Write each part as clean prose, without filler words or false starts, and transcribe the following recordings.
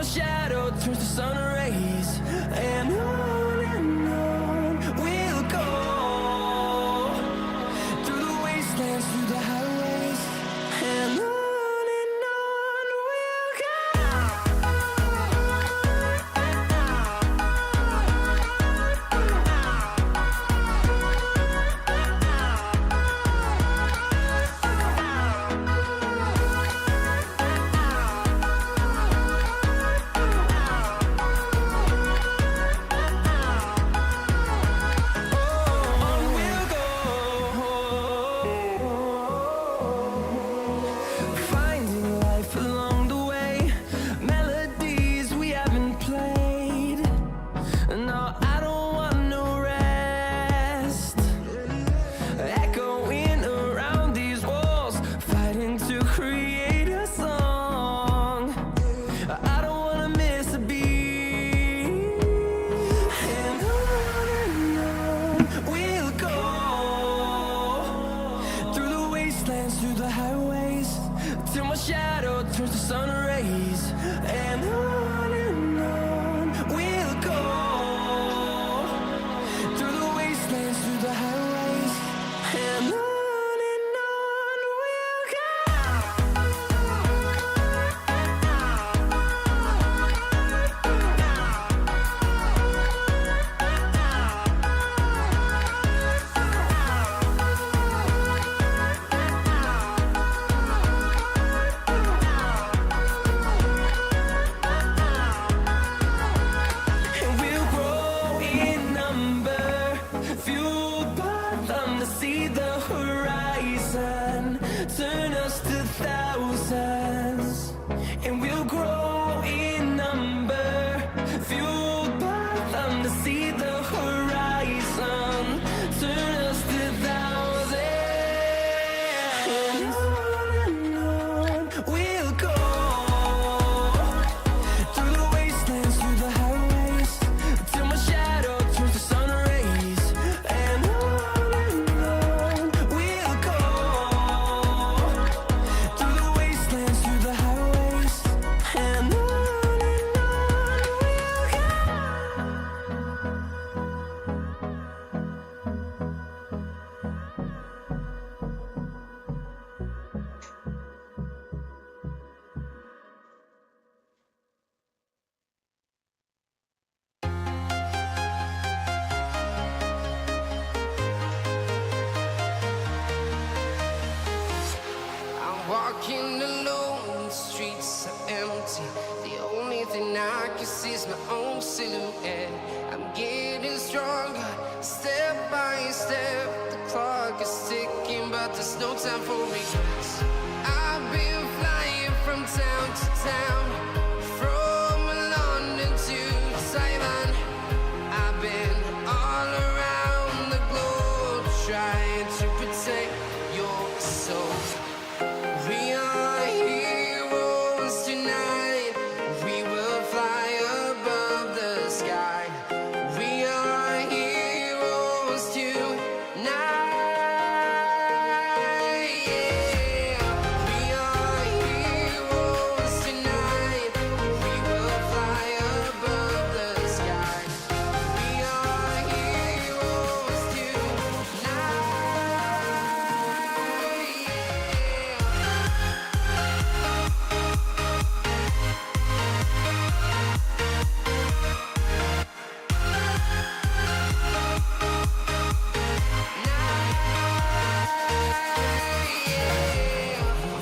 my shadow turns to sun rays, and on we'll go through the wastelands, through the highways, and on we'll go. Through the highways, till my shadow turns to sun rays, and on we'll go through the wastelands, through the highways, and on we'll go. Turn us to thousands, and we'll grow in number, fueled by them to see the horizon. Turn us to thousands, and on we'll go through the wastelands, through the highways, till my shadow turns to sun rays, and on we'll go. Walking alone, the streets are empty. The only thing I can see is my own silhouette. I'm getting stronger, step by step. The clock is ticking, but there's no time for regrets. I've been flying from town to town, from London to Taiwan. I've been all around the globe, trying to protect your soul. We are heroes tonight. We will fly above the sky. We are heroes tonight. Yeah. We are heroes tonight. We will fly above the sky. We are heroes tonight.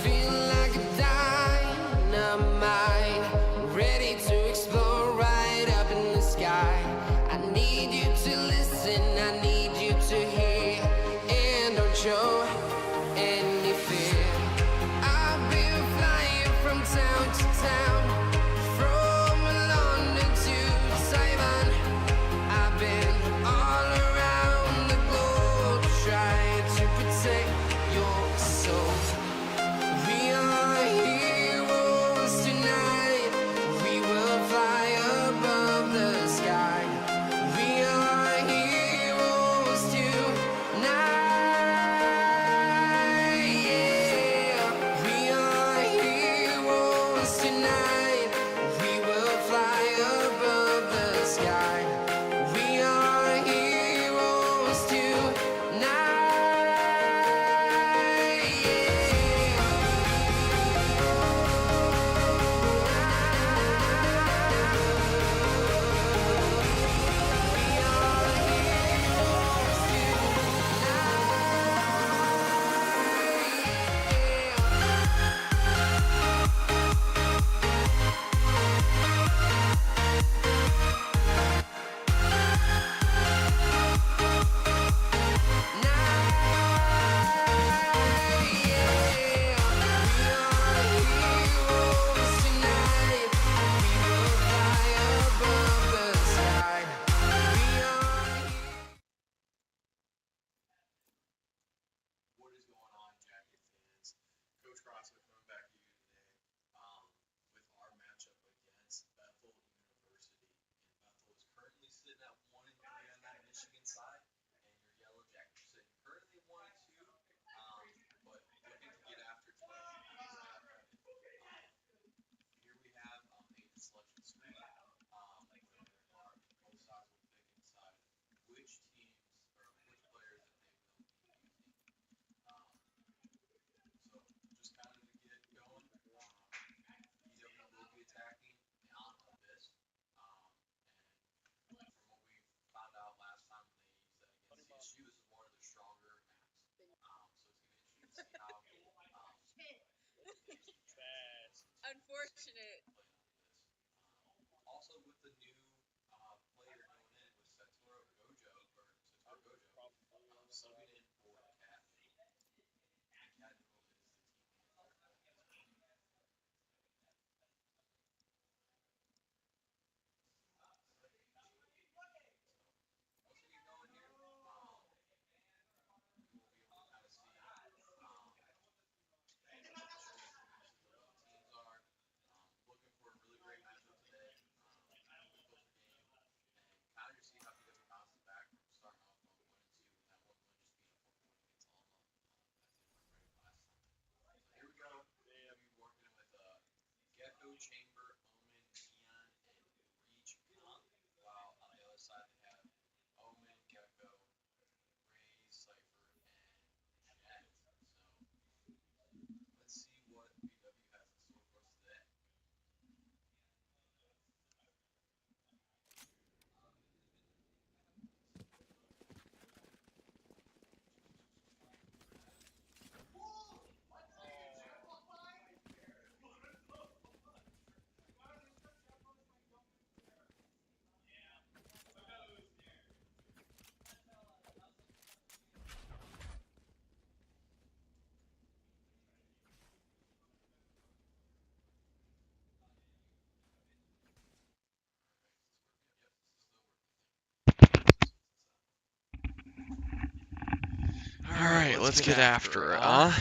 Feel like a dynamite, ready to explode right up in the sky. I need you to listen, I need you to hear, and don't show any fear. I've been flying from town to town, from London to Taiwan. I've been all around the globe, trying to protect your soul. We are heroes tonight. We will fly above the sky. We are heroes tonight. Yeah. We are heroes tonight. We will Unfortunate. Also, with the new player going in with Satoru Gojo, subbing in for Cat. Cat is the team leader at this point. Once we get going here, we will be able to kind of see what the strengths and weaknesses of both teams are. Looking for a really great matchup today, really closer game, and kind of just see how BW bounces back from starting off 1-2 with that one win just being a 4-point against Alma at the end of regular last time. So here we go. BW working with Gecko, Chamber, Omen, Neon, and Reach Comp, while on the other side they have Omen, Gecko, Ray, Cypher, and Jet. So let's see what BW has in store for us today. Alright, let's get after it, huh?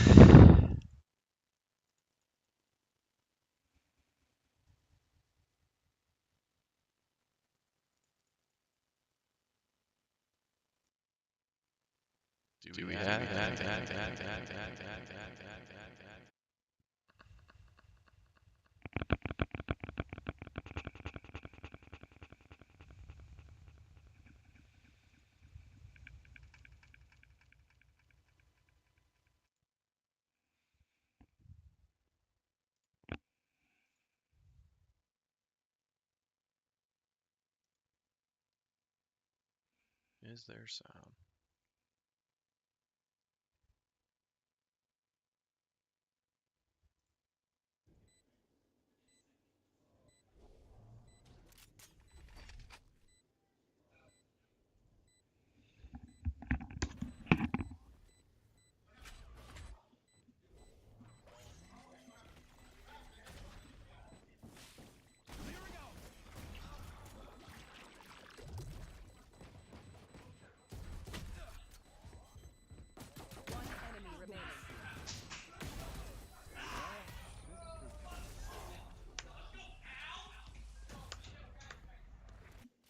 Do we have Is there sound? One enemy remaining.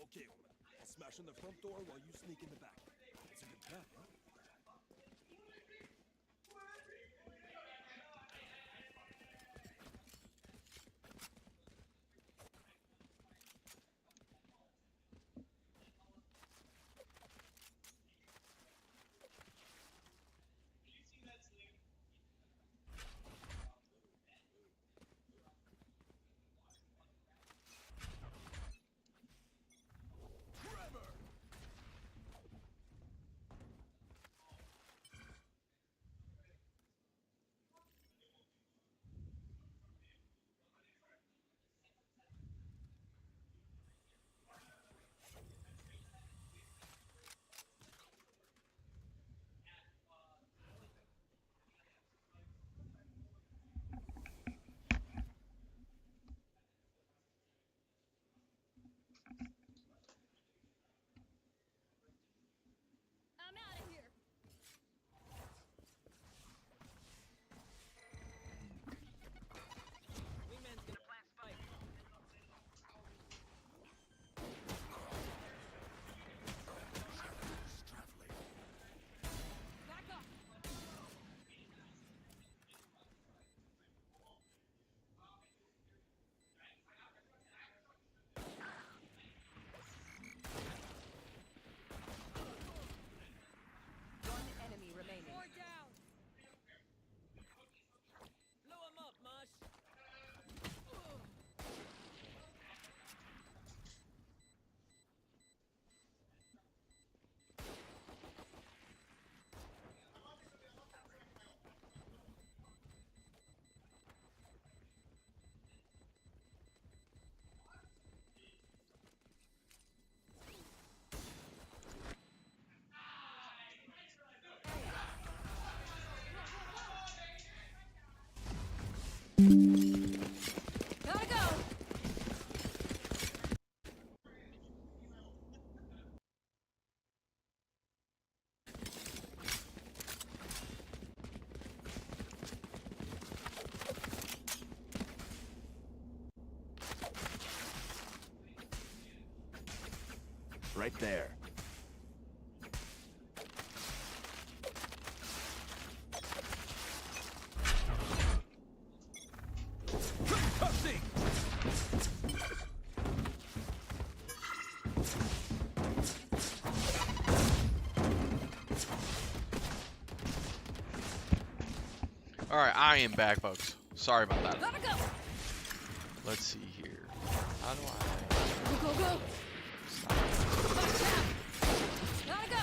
Okay, Omen. I'll smash in the front door while you sneak in the back. It's a good plan, huh? right there. Alright, I am back, folks. Sorry about that. Gotta go. Let's see here. How do I... Go, go, go. Stop. Gotta go.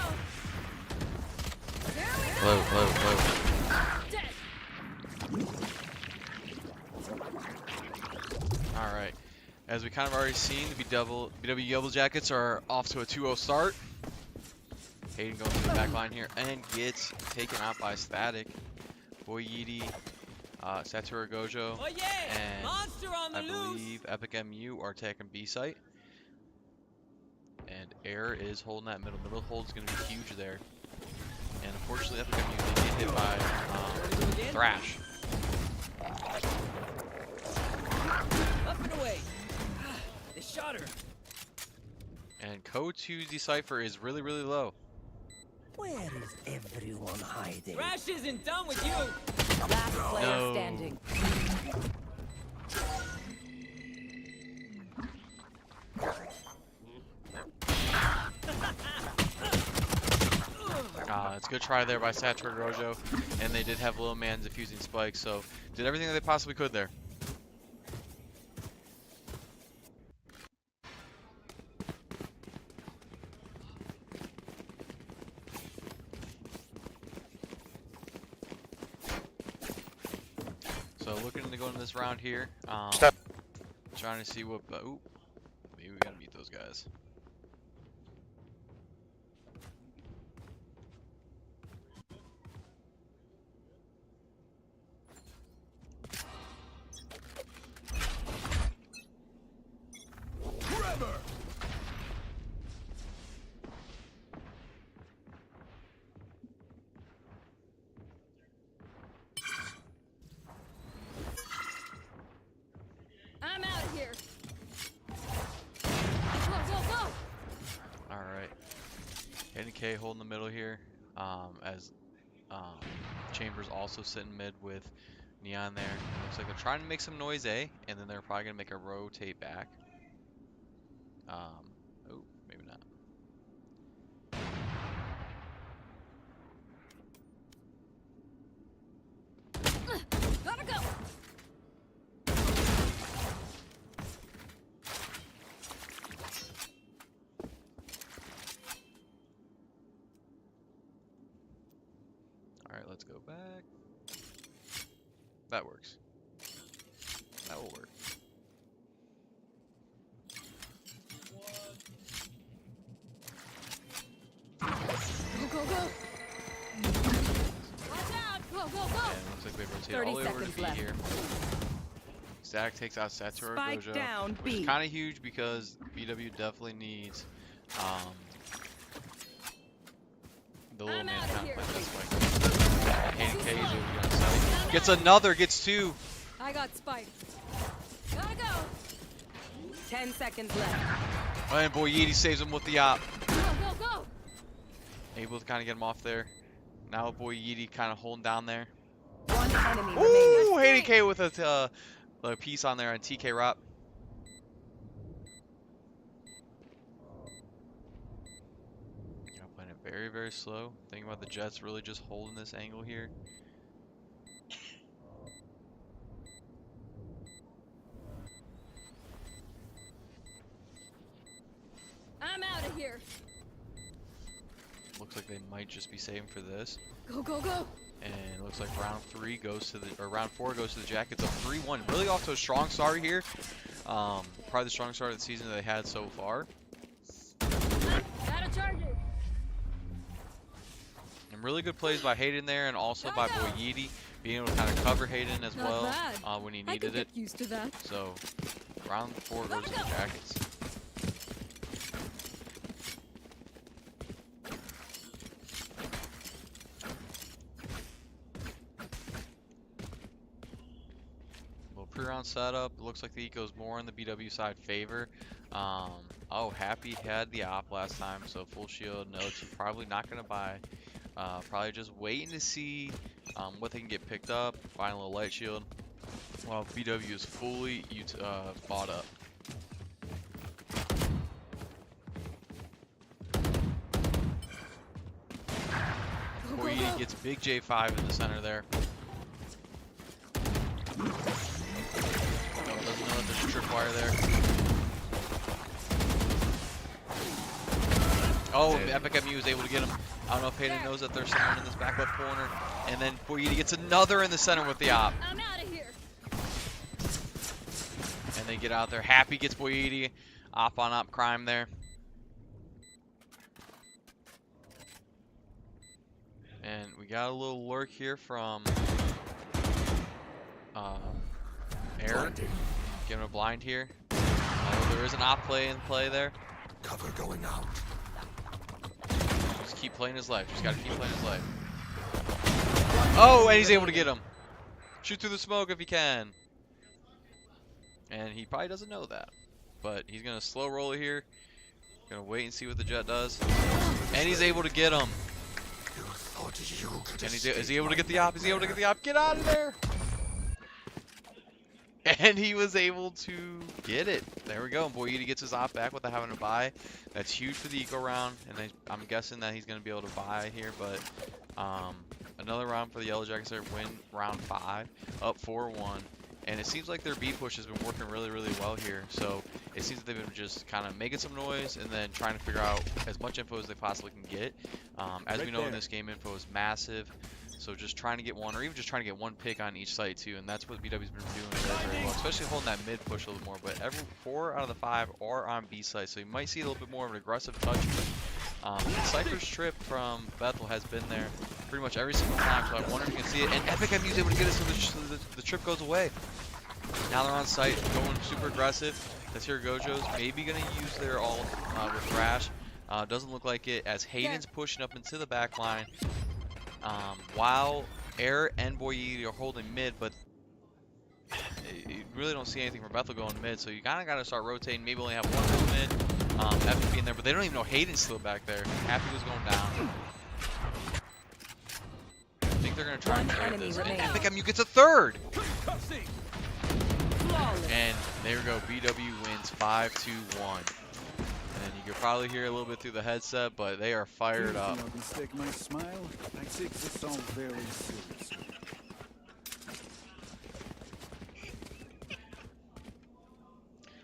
Here we go. Low, low, low. Dead. Alright. As we kind of already seen, the BW Yellow Jackets are off to a 2-0 start. Hayden going to the back line here and gets taken out by Static. Boyidi, Satoru Gojo, Oh yeah! and Monster on the I loose. believe Epic MU are taking B site. And Air is holding that middle. Middle hold's going to be huge there. And unfortunately, Epic MU did get hit by Thrash. Up and away. They shot her. And Code 2's Decipher is really, really low. Where is everyone hiding? Rash isn't done with you. Last player No. standing. It's a good try there by Satoru Gojo. And they did have Little Man defusing spikes, so did everything that they possibly could there. So looking to go into this round here, trying to see what. Ooh, maybe we gotta beat those guys. Forever. I'm out of here. Go, go, go. All right, NK holding the middle here, as Chambers also sitting mid with Neon there. It looks like they're trying to make some noise, and then they're probably gonna make a rotate back. Oh, maybe not. Gotta go. All right, let's go back. That works. That will work. Go, go, go. Watch out. Go, go, go. And it looks like they rotate 30 all the way over to seconds B left. here. Static takes out Satoru Spike Gojo, down, which is B. kind of huge because BW definitely needs the little I'm man outta kind here. of play this way. Hayden K is able to get on site. Gets another, gets two. I got spiked. Gotta go. 10 seconds left. And boy, Yeety saves him with the op. Go, go, go. Able to kind of get him off there. Now boy Yeety kind of holding down there. One enemy remaining. Ooh, Hayden K with a piece on there on TK Rop. Playing it very, very slow. Thinking about the Jets really just holding this angle here. I'm out of here. Looks like they might just be saving for this. Go, go, go. And it looks like round 4 goes to the Jackets up 3-1. Really off to a strong start here. Probably the strongest start of the season that they had so far. Gotta charge it. And really good plays by Hayden there, and also by Boy Yeety being able to kind of cover Hayden as Not well bad. when he I can needed it. get used to that. So round 4 goes to the Jackets. Little pre-round setup. Looks like the eco's more on the BW side favor. Oh, Happy had the op last time, so full shield. No, it's probably not going to buy. Probably just waiting to see what they can get picked up. Find a little light shield. While BW is fully bought up. Boyidi gets big J5 in the center there. No, doesn't know that there's a tripwire there. Oh, Epic MU is able to get him. I don't know if Hayden knows that there's someone in this back left corner. And then Boyidi gets another in the center with the op. I'm out of here. And they get out there. Happy gets Boyidi. Op on op crime there. And we got a little lurk here from Air. Giving a blind here. There is an op play in play there. Cover going out. Just keep playing his life. Just gotta keep playing his life. Oh, and he's able to get him. Shoot through the smoke if he can. And he probably doesn't know that. But he's gonna slow roll it here. Gonna wait and see what the Jet does. And he's able to get him. And is he able to get the op? Is he able to get the op? Get out of there! And he was able to get it. There we go. And Boyidi gets his op back without having to buy. That's huge for the eco round. And I'm guessing that he's going to be able to buy here. But another round for the Yellow Jackets there. Win round 5. Up 4-1. And it seems like their B push has been working really, really well here. So it seems that they've been just kind of making some noise and then trying to figure out as much info as they possibly can get. As we know in this game, info is massive. So just trying to get one, or even just trying to get one pick on each site too. And that's what BW's been doing very well, especially holding that mid push a little more. But 4 out of the 5 are on B site. So you might see a little bit more of an aggressive touch. Cypher's trip from Bethel has been there pretty much every single time, so I wonder if you can see it. And Epic MU is able to get it so the trip goes away. Now they're on site, going super aggressive. That's here Gojo's maybe going to use their ult with Thrash. Doesn't look like it, as Hayden's pushing up into the back line. While Air and Boyidi are holding mid, but you really don't see anything from Bethel going mid, so you kind of got to start rotating. Maybe only have one go mid. Epic being there, but they don't even know Hayden's still back there. Happy was going down. I think they're going to try and trade this. And Epic MU gets a third! And there we go. BW wins 5-1. And you can probably hear a little bit through the headset, but they are fired up. Mistake my smile. I take this all very seriously.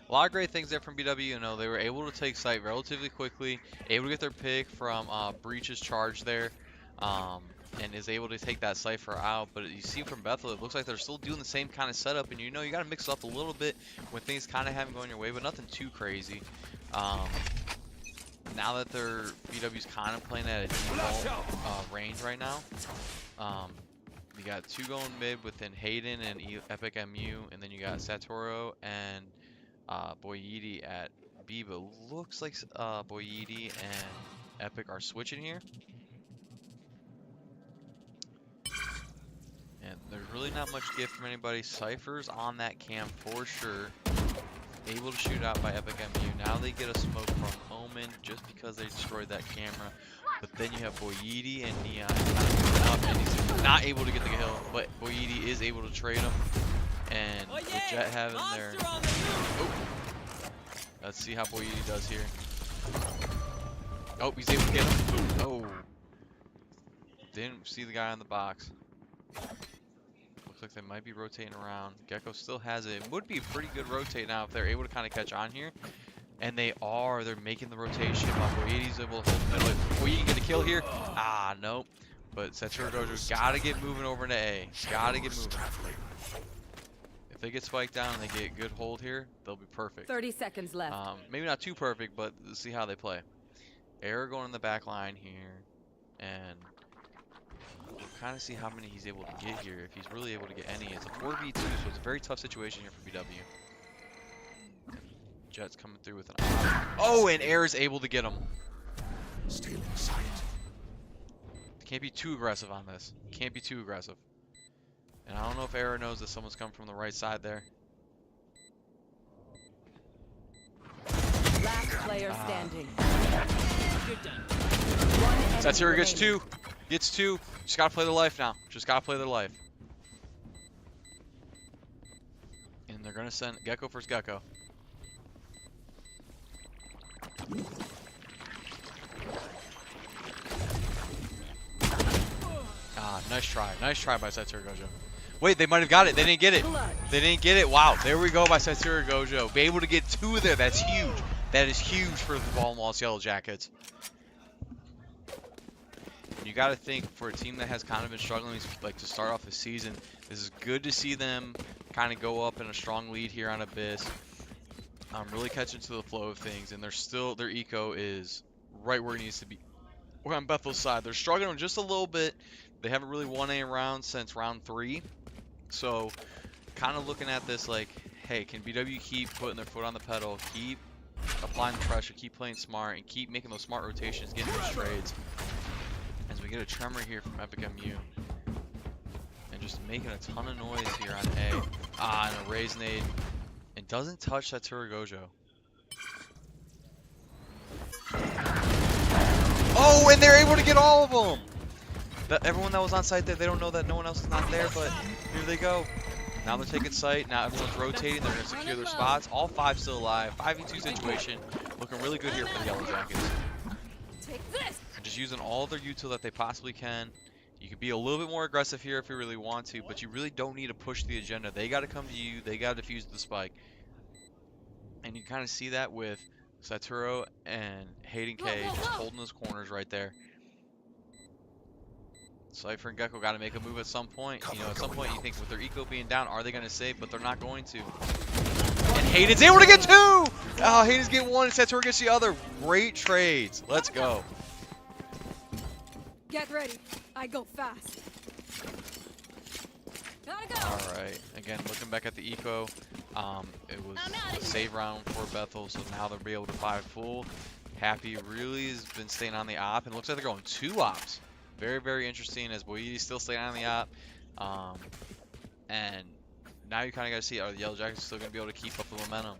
A lot of great things there from BW. You know, they were able to take site relatively quickly, able to get their pick from Breach's charge there, and is able to take that Cypher out. But you see from Bethel, it looks like they're still doing the same kind of setup, and you know you got to mix it up a little bit when things kind of haven't gone your way, but nothing too crazy. Now that their BW's kind of playing at a default range right now, you got 2 going mid within Hayden and Epic MU, and then you got Satoru and Boyidi at B, but looks like Boyidi and Epic are switching here. And there's really not much gift from anybody. Cypher's on that cam for sure. Able to shoot out by Epic MU. Now they get a smoke from Omen just because they destroyed that camera. But then you have Boyidi and Neon kind of up, and he's not able to get the kill. But Boyidi is able to trade him. And with Jet having their... Oh. Let's see how Boyidi does here. Oh, he's able to get him. Oh. Didn't see the guy on the box. Looks like they might be rotating around. Gecko still has it. It would be a pretty good rotate now if they're able to kind of catch on here. And they are. They're making the rotation. Boyidi's able to hold the middle. Boyidi get a kill here. Ah, nope. But Setsura Dojo's got to get moving over to A. Got to get moving. If they get spiked down and they get good hold here, they'll be perfect. 30 seconds left. Maybe not too perfect, but let's see how they play. Air going in the back line here. And we'll kind of see how many he's able to get here. If he's really able to get any. It's a 4v2, so it's a very tough situation here for BW. Jet's coming through with an eye. Oh, and Air is able to get him. Stealing sight. Can't be too aggressive on this. Can't be too aggressive. And I don't know if Air knows that someone's coming from the right side there. Last player player standing. You're done. One enemy Satsura gets remaining. 2. Gets 2. Just gotta play their life now. Just gotta play their life. And they're gonna send Gecko versus Gecko. Ah, nice try. Nice try by Satsura Gojo. Wait, they might have got it. They didn't get it. They didn't get it. Wow, there we go by Satsura Gojo. Be able to get 2 there. That's huge. That is huge for the Baldwin Wallace Yellow Jackets. You got to think, for a team that has kind of been struggling like to start off the season, this is good to see them kind of go up in a strong lead here on Abyss. Really catching to the flow of things, and their eco is right where it needs to be. We're on Bethel's side. They're struggling just a little bit. They haven't really won a round since round 3. So kind of looking at this like, hey, can BW keep putting their foot on the pedal, keep applying the pressure, keep playing smart, and keep making those smart rotations, getting those trades. As we get a tremor here from Epic MU. And just making a ton of noise here on A. Ah, and a raise nade. It doesn't touch that Satsura Gojo. Oh, and they're able to get all of them! Everyone that was on site there, they don't know that no one else is not there, but here they go. Now they're taking site. Now everyone's rotating. They're going to secure their spots. All 5 still alive. 5v2 situation. Looking really good here for the Yellow Jackets. Take this. Just using all their util that they possibly can. You can be a little bit more aggressive here if you really want to, but you really don't need to push the agenda. They got to come to you. They got to defuse the spike. And you kind of see that with Satsura and Hayden K just holding those corners right there. Cypher and Gecko got to make a move at some point. You know, at some point you think with their eco being down, are they going to save? But they're not going to. And Hayden's able to get 2! Oh, Hayden's getting 1 and Satsura gets the other. Great trades. Let's go. Get ready. I go fast. Gotta go. Alright, again, looking back at the eco, it was a save round for Bethel, so now they'll be able to buy full. Happy really has been staying on the op, and it looks like they're going 2 ops. Very, very interesting, as Boyiti's still staying on the op. And now you kind of got to see, are the Yellow Jackets still going to be able to keep up the momentum?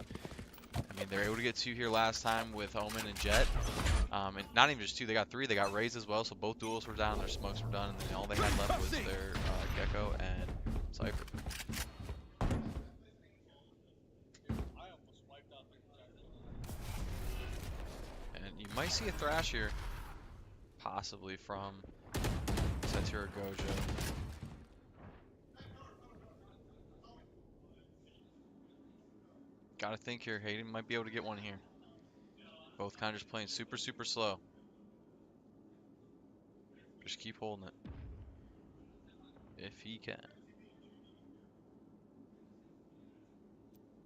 I mean, they were able to get 2 here last time with Omen and Jet. And not even just 2, they got 3. They got Raze as well, so both duels were down, their smokes were done, and then all they had left was their Gecko and Cypher. And you might see a Thrash here, possibly from Satsura Gojo. Gotta think here, Hayden might be able to get 1 here. Both kind of just playing super, super slow. Just keep holding it. If he can.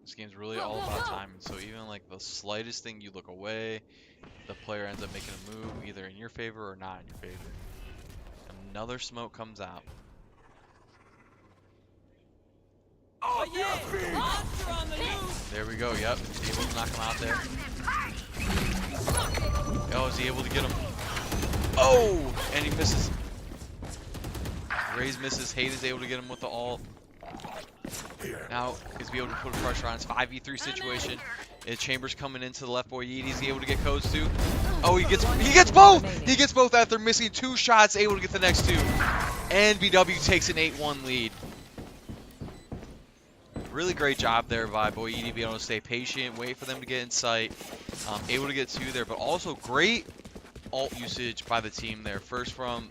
This game's really all about timing, so even like the slightest thing you look away, the player ends up making a move either in your favor or not in your favor. Another smoke comes out. Oh yeah! Monster on the loose! There we go, yep. Able to knock him out there. Oh, is he able to get him? Oh! And he misses. Raze misses. Hayden's able to get him with the ult. Now he's able to put pressure on his 5v3 situation. And Chambers coming into the left boy. He's able to get codes too. Oh, he gets both! He gets both after missing 2 shots, able to get the next 2. And BW takes an 8-1 lead. Really great job there by Boyiti, being able to stay patient, wait for them to get in sight. Able to get 2 there, but also great ult usage by the team there. First from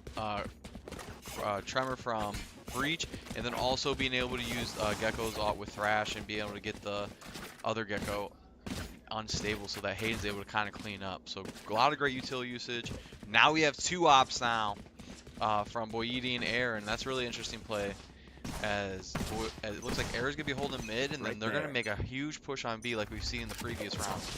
Tremor from Breach, and then also being able to use Gecko's ult with Thrash and being able to get the other Gecko unstable so that Hayden's able to kind of clean up. So a lot of great util usage. Now we have 2 ops now from Boyiti and Air, and that's really interesting play. As it looks like Air's going to be holding mid, and then they're going to make a huge push on B like we've seen in the previous rounds.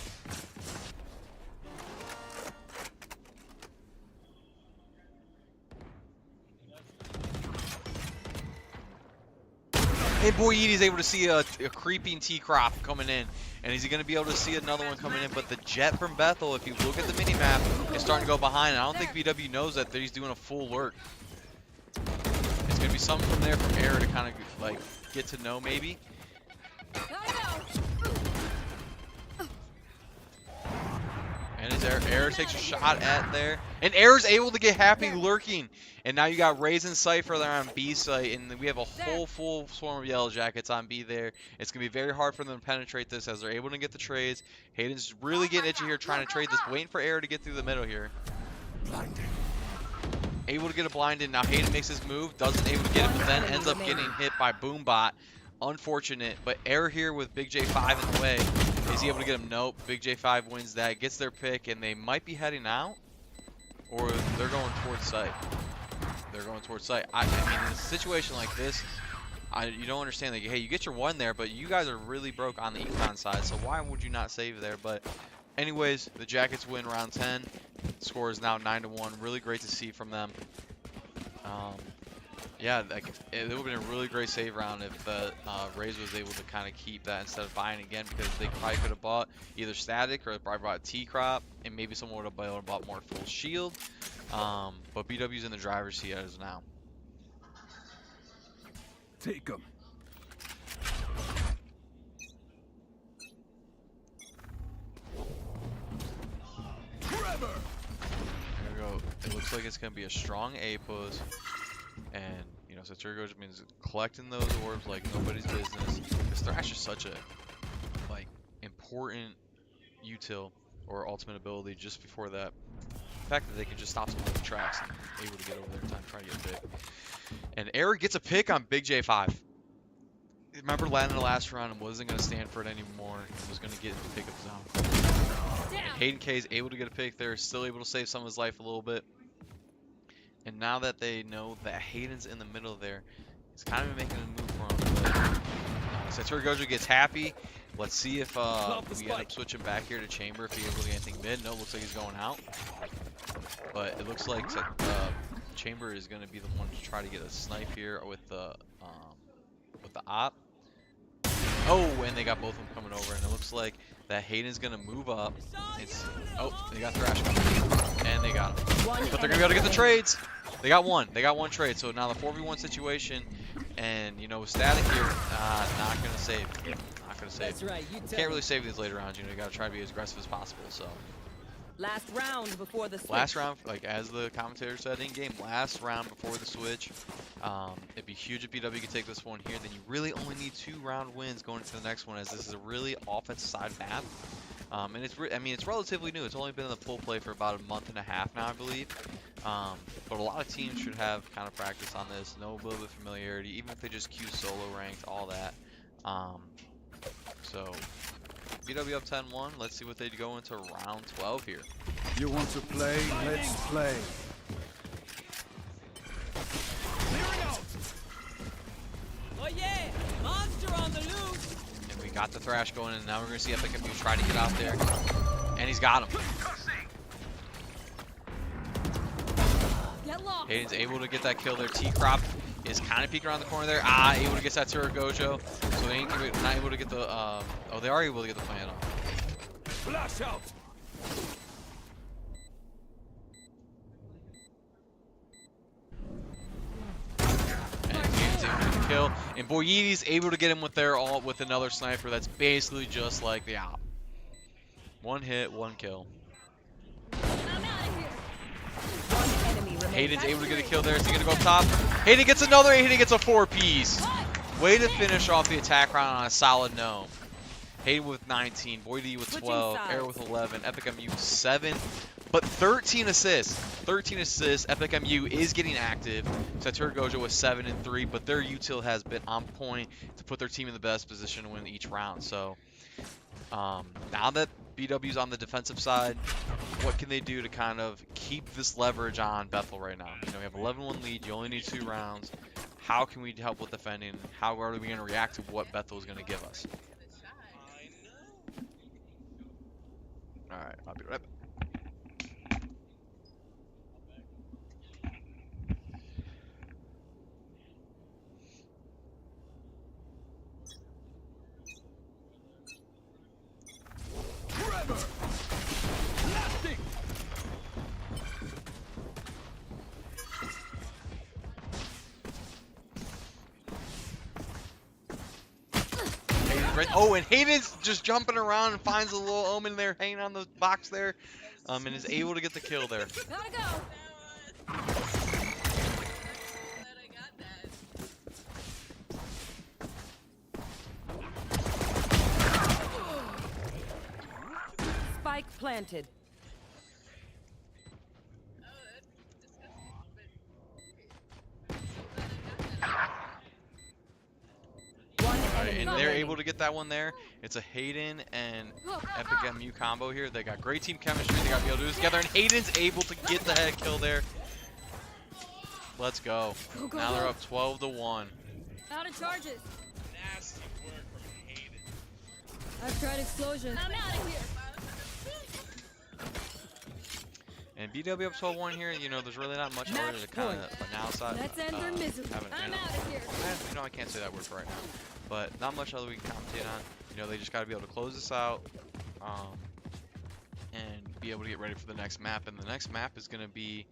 And Boyiti's able to see a creeping T-Crop coming in. And is he going to be able to see another one coming in? But the Jet from Bethel, if you look at the minimap, is starting to go behind. And I don't think BW knows that he's doing a full lurk. It's going to be something from there from Air to kind of like get to know maybe. And his Air takes a shot at there. And Air's able to get happy lurking. And now you got Raze and Cypher there on B site. And we have a whole full swarm of Yellow Jackets on B there. It's going to be very hard for them to penetrate this as they're able to get the trades. Hayden's really getting itchy here trying to trade this. Waiting for Air to get through the middle here. Able to get a blind in. Now Hayden makes his move. Doesn't able to get it, but then ends up getting hit by Boombot. Unfortunate. But Air here with Big J5 in the way. Is he able to get him? Nope. Big J5 wins that. Gets their pick, and they might be heading out. Or they're going towards site. They're going towards site. I mean, in a situation like this, you don't understand. Like, hey, you get your one there, but you guys are really broke on the econ side. So why would you not save there? But anyways, the Jackets win round 10. Score is now 9-1. Really great to see from them. Yeah, like, it would have been a really great save round if the Raze was able to kind of keep that instead of buying again, because they probably could have bought either Static or probably bought T-Crop, and maybe someone would have been able to bought more full shield. But BW's in the driver's seat as of now. Take him. Trevor. There we go. It looks like it's going to be a strong A pose. And, you know, so Turgo just means collecting those orbs like nobody's business. This Thrash is such a, like, important util or ultimate ability just before that. The fact that they can just stop some of the tracks and able to get over there in time to try to get a pick. And Eric gets a pick on Big J5. Remember landing the last round and wasn't going to stand for it anymore. He was going to get in the pickup zone. And Hayden K is able to get a pick there. Still able to save some of his life a little bit. And now that they know that Hayden's in the middle there, it's kind of making a move for him. So Turgojo gets happy. Let's see if we end up switching back here to Chamber if he's able to get anything mid. No, looks like he's going out. But it looks like Chamber is going to be the one to try to get a snipe here with the op. Oh, and they got both of them coming over, and it looks like that Hayden's going to move up. Oh, they got Thrash coming. And they got him. But they're going to be able to get the trades. They got one. They got one trade. So now the 4v1 situation, and, you know, with Static here, not going to save. Not going to save. That's right. You Can't really save these later rounds. You know, you got to try to be as aggressive as possible. So Last round before the switch. last round, like as the commentator said in game, last round before the switch. It'd be huge if BW could take this one here. Then you really only need 2 round wins going into the next one, as this is a really offensive side map. And it's relatively new. It's only been in the full play for about a month and a half now, I believe. But a lot of teams should have kind of practice on this, know a little bit of familiarity, even if they just queue solo ranked, all that. So BW up 10-1. Let's see what they go into round 12 here. You want to play? Let's play. Oh yeah! Monster on the loose! And we got the Thrash going, and now we're going to see Epic MU try to get out there. And he's got him. Get lost. Hayden's able to get that kill there. T-Crop is kind of peeking around the corner there. Able to get that Turagojo. So they ain't not able to get the, oh, they are able to get the plan off. Flash out. And Hayden's able to get the kill. And Boyidi's able to get him with another sniper that's basically just like the op. 1 hit, 1 kill. I'm out of here. One enemy remaining. Hayden's able to get a kill there. Is he going to go up top? Hayden gets another, and Hayden gets a 4-piece. Way to finish off the attack round on a solid no. Hayden with 19, Boydie with 12, Air with 11, Epic MU 7, but 13 assists. 13 assists. Epic MU is getting active. Satur Gojo with 7 and 3, but their util has been on point to put their team in the best position to win each round. So now that BW's on the defensive side, what can they do to kind of keep this leverage on Bethel right now? You know, we have 11-1 lead. You only need 2 rounds. How can we help with defending? How are we going to react to what Bethel is going to give us? All right, I'll be right back. Trevor. Blasting. Hayden's great. Oh, and Hayden's just jumping around and finds a little omen there, hanging on the box there, and is able to get the kill there. Gotta go. That was. Glad I got that. Spike planted. Oh, that's disgusting. But glad I got that. One Right, enemy and they're remaining. able to get that one there. It's a Hayden and Epic MU combo here. They got great team chemistry. They got to be able to do this together, and Hayden's able to get the head kill there. Let's go. Go, go, Now they're go. up 12-1. Out of charges. Nasty work from Hayden. I've tried explosions. I'm out of here. And BW up 12-1 here. You know, there's really not much Match other to kind point. of announce. Let's end their misery. I'm out of here. You know, I can't say that word for right now. But not much other we can commentate on. You know, they just got to be able to close this out. And be able to get ready for the next map. And the next map is going to be,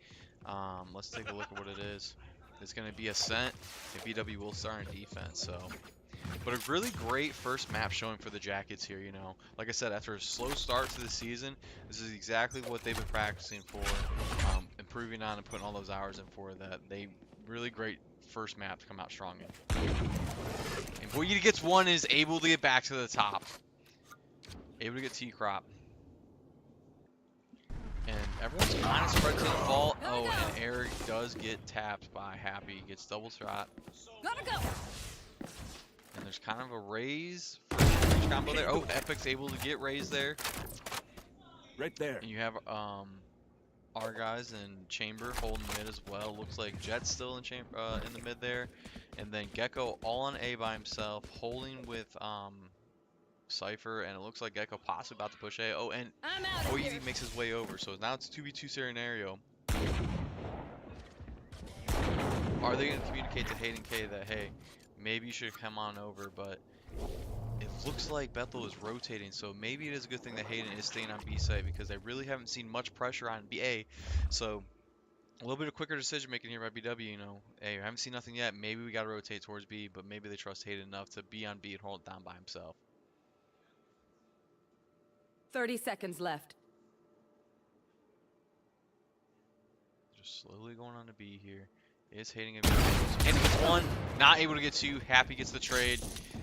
let's take a look at what it is. It's going to be Ascent, and BW will start in defense. So, but a really great first map showing for the Jackets here. You know, like I said, after a slow start to the season, this is exactly what they've been practicing for, improving on and putting all those hours in for. That they really great first map to come out strong in. And Boyita gets one and is able to get back to the top. Able to get T-Crop. And everyone's kind of spread to the vault. Oh, and Eric does get tapped by Happy. Gets double shot. Gotta go. And there's kind of a raise for the reach combo there. Oh, Epic's able to get raised there. Right there. And you have our guys in Chamber holding mid as well. Looks like Jet's still in chamber in the mid there. And then Gecko all on A by himself, holding with Cypher, and it looks like Gecko possibly about to push A. Oh, and I'm out of here. Boyita makes his way over. So now it's a 2v2 scenario. Are they going to communicate to Hayden K that, hey, maybe you should come on over? But it looks like Bethel is rotating, so maybe it is a good thing that Hayden is staying on B side, because they really haven't seen much pressure on BA. So a little bit of quicker decision making here by BW. You know, hey, I haven't seen nothing yet. Maybe we got to rotate towards B, but maybe they trust Hayden enough to be on B and hold it down by himself. 30 seconds left. Just slowly going on to B here. Is Hayden gonna be and gets one, not able to get two. Happy gets the trade.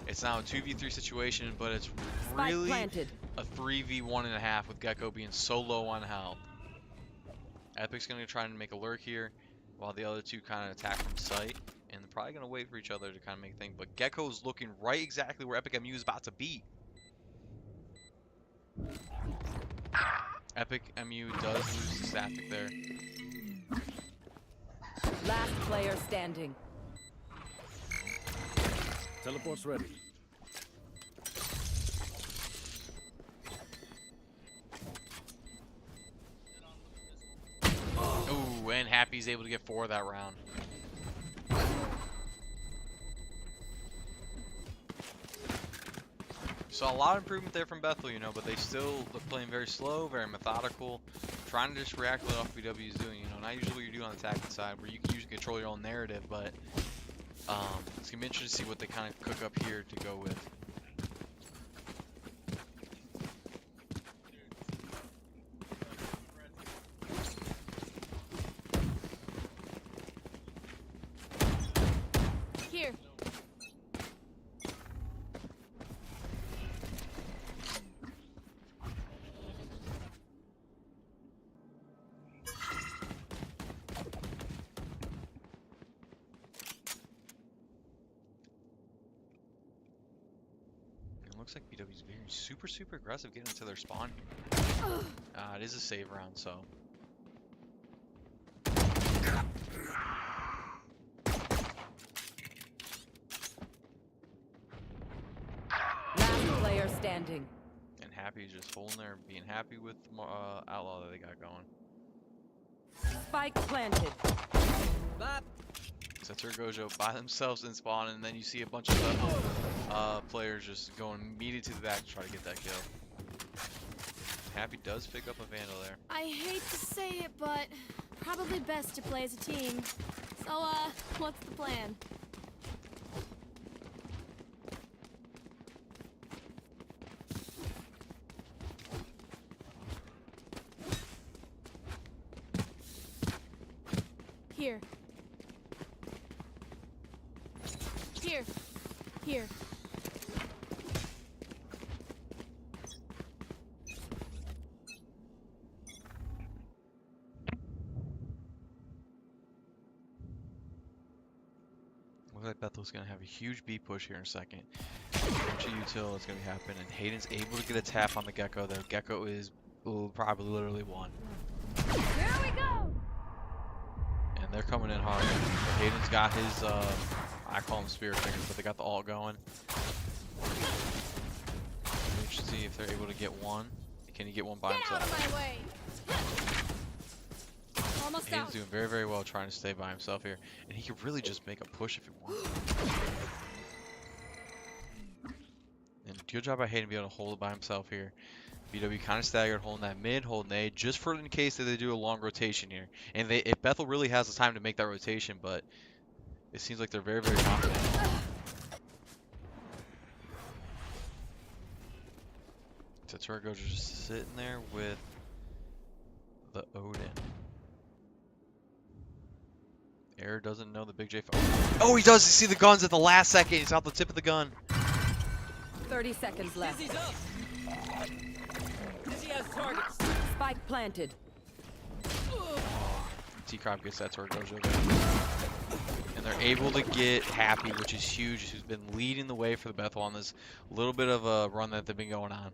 It's now a 2v3 situation, but it's Spike really planted. a 3v1.5 with Gecko being so low on health. Epic's gonna try and make a lurk here, while the other two kind of attack from sight, and they're probably gonna wait for each other to kind of make a thing. But Gecko's looking right exactly where Epic MU is about to be. Epic MU does lose the static there. Last player standing. Teleport's ready. Ooh, and Happy's able to get 4 that round. Saw a lot of improvement there from Bethel, you know, but they still look playing very slow, very methodical, trying to just react to what BW is doing, you know, not usually what you do on the attacking side, where you can usually control your own narrative, but it's going to be interesting to see what they kind of cook up here to go with. Here. It looks like BW's being super aggressive getting into their spawn here. It is a save round, so. Last player standing. And Happy just holding there, being happy with Outlaw that they got going. Spike planted. Bop. Sets Gojo by themselves in spawn, and then you see a bunch of Bethel players just going immediately to the back to try to get that kill. Happy does pick up a Vandal there. I hate to say it, but probably best to play as a team. So, what's the plan? Here. Here. Here. Looks like Bethel's going to have a huge B push here in a second. Bunch of util is going to be happening, and Hayden's able to get a tap on the Gecko. The Gecko is probably literally one. Here we go! And they're coming in hard. Hayden's got his, I call them spirit fingers, but they got the ult going. Let's see if they're able to get one. Can he get one by Get out himself? of my way! Almost Hayden's out. doing very, very well trying to stay by himself here. And he could really just make a push if he wanted. And good job by Hayden being able to hold it by himself here. BW kind of staggered, holding that mid, holding A, just for in case that they do a long rotation here. And if Bethel really has the time to make that rotation, but it seems like they're very, very confident. Teturgo's just sitting there with the Odin. Air doesn't know the big J. Oh, he does! You see the guns at the last second. He's out the tip of the gun. 30 seconds left. Dizzy's up. Dizzy has targets. Spike planted. T-Crop gets that Turgojo. And they're able to get Happy, which is huge, who's been leading the way for the Bethel on this little bit of a run that they've been going on.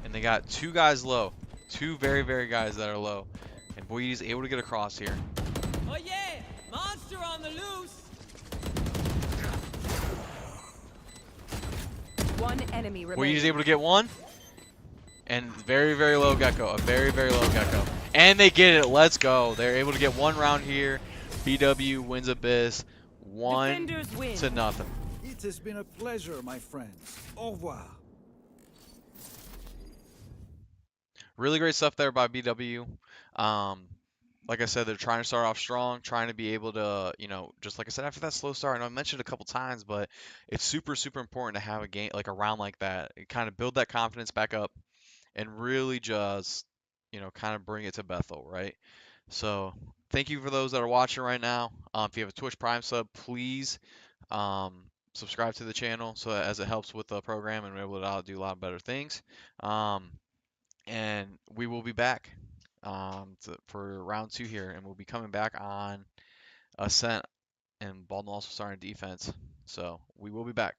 And they got two guys low. Two very, very guys that are low. And Boyd's able to get across here. Oh yeah! Monster on the loose! One enemy Boyd's remaining. able to get one. And very, very low Gecko. A very, very low Gecko. And they get it. Let's go. They're able to get one round here. BW wins Abyss. 1-0. It has been a pleasure, my friends. Au revoir. Really great stuff there by BW. Like I said, they're trying to start off strong, trying to be able to, you know, just like I said, after that slow start, and I mentioned it a couple times, but it's super, super important to have a game, like a round like that, kind of build that confidence back up and really just, you know, kind of bring it to Bethel, right? So thank you for those that are watching right now. If you have a Twitch Prime sub, please subscribe to the channel so that as it helps with the program and we're able to do a lot of better things. And we will be back for round 2 here, and we'll be coming back on Ascent, and Baldwin also starting defense. So we will be back.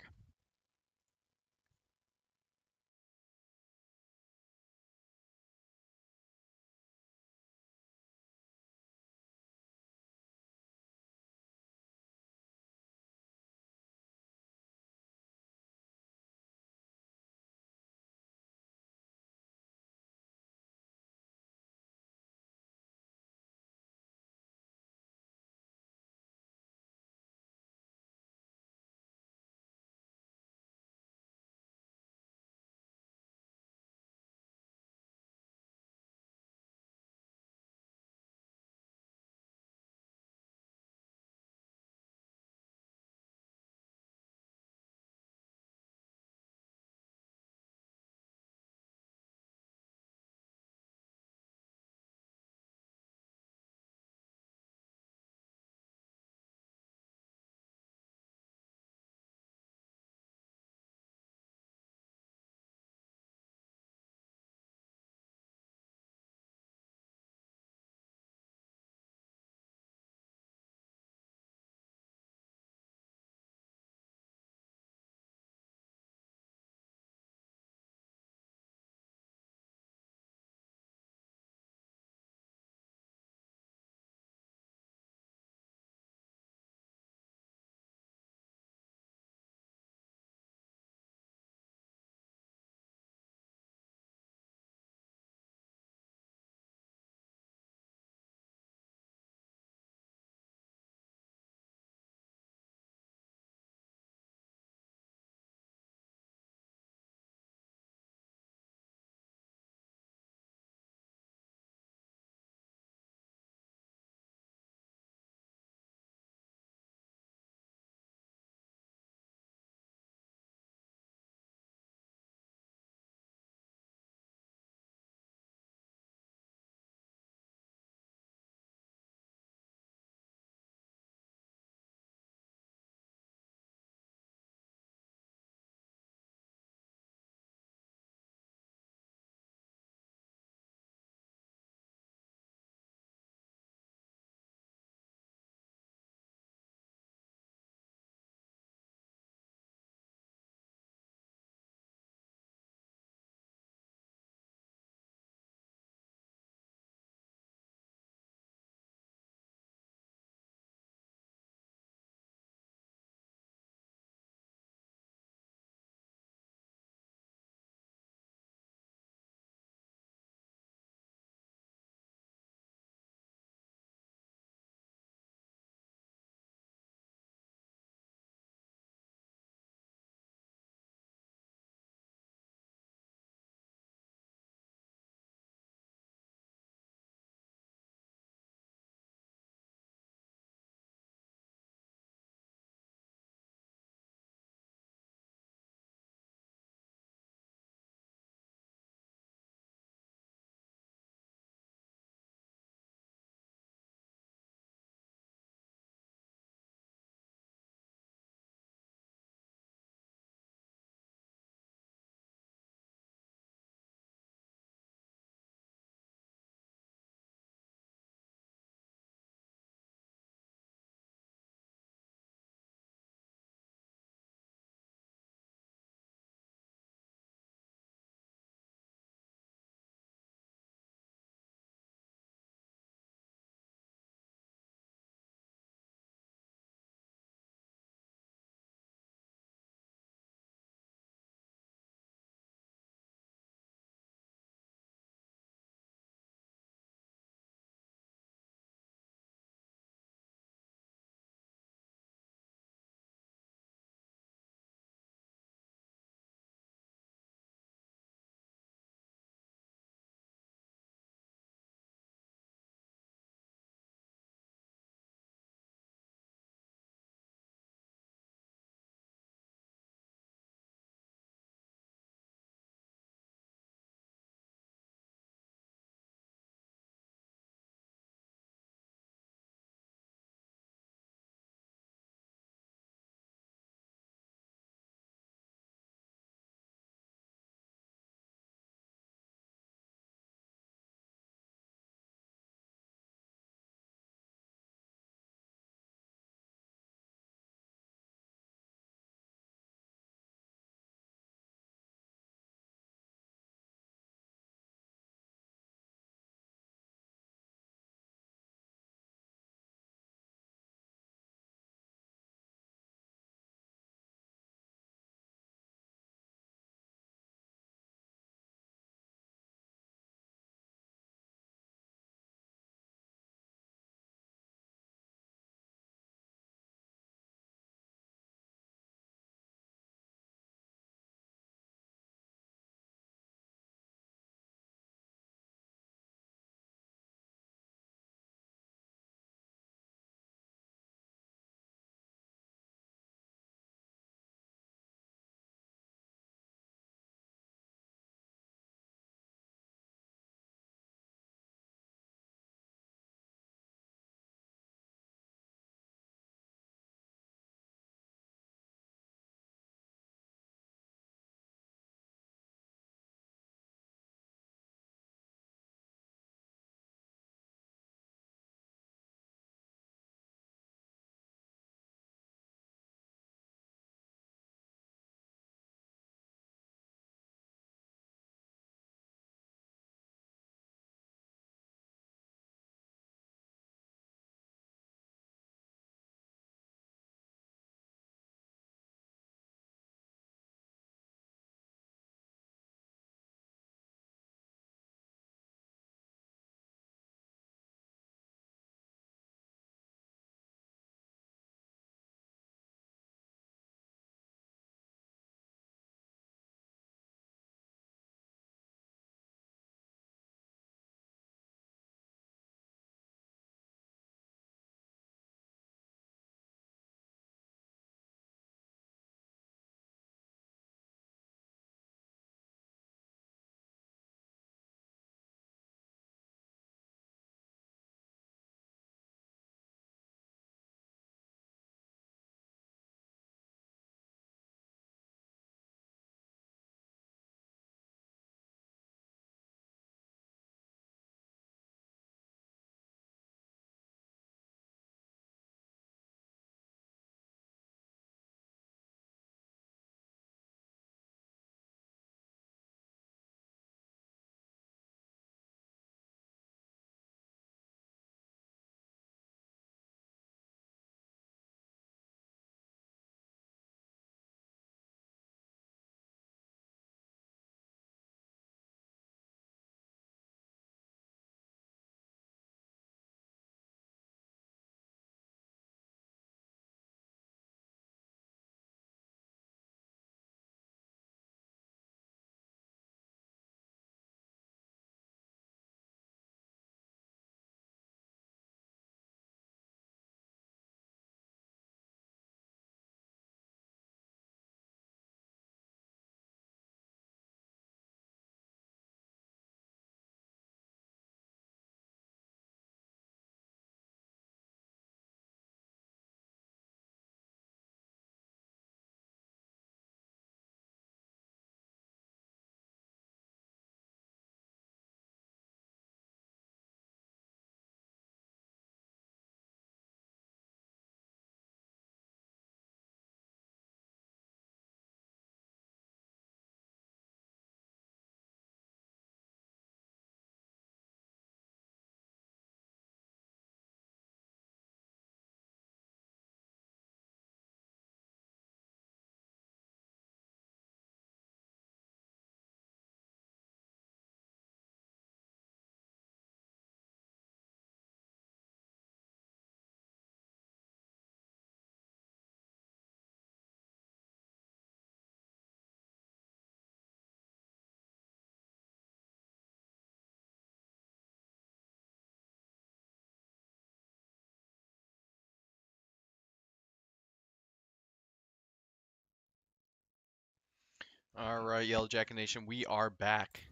All right, Yellow Jacket Nation, we are back.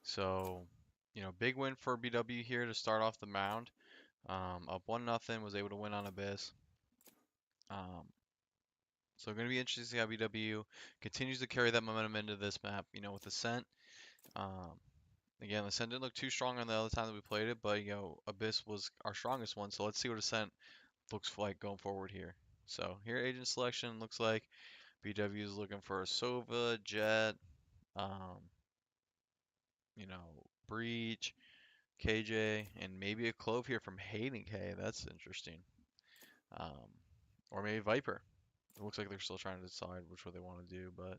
So, big win for BW here to start off the mound. Up 1-0, was able to win on Abyss. So going to be interesting to see how BW continues to carry that momentum into this map, with Ascent. Again, Ascent didn't look too strong on the other time that we played it, but, Abyss was our strongest one. So let's see what Ascent looks like going forward here. So here, agent selection looks like BW is looking for a Sova, Jet, you know, Breach, KJ, and maybe a Clove here from Hayden K. That's interesting. Um, or maybe Viper. It looks like they're still trying to decide which one they want to do, but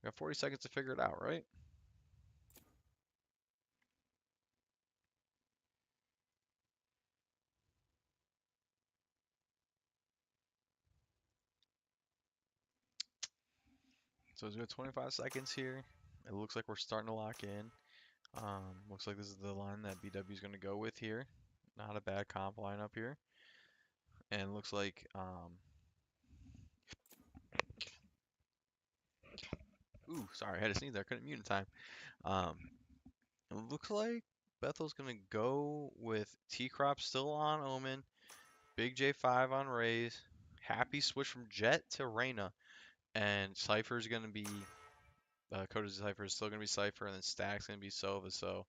we got 40 seconds to figure it out, right? So we got 25 seconds here. It looks like we're starting to lock in. Looks like this is the line that BW is going to go with here. Not a bad comp line up here. And looks like ooh, sorry, I had to sneeze there. I couldn't mute in time. It looks like Bethel's going to go with T-Crop still on Omen. Big J5 on Raze. Happy switch from Jet to Reyna. And Cypher's going to be Code Cypher is still going to be Cypher, and then Stack's going to be Sova. So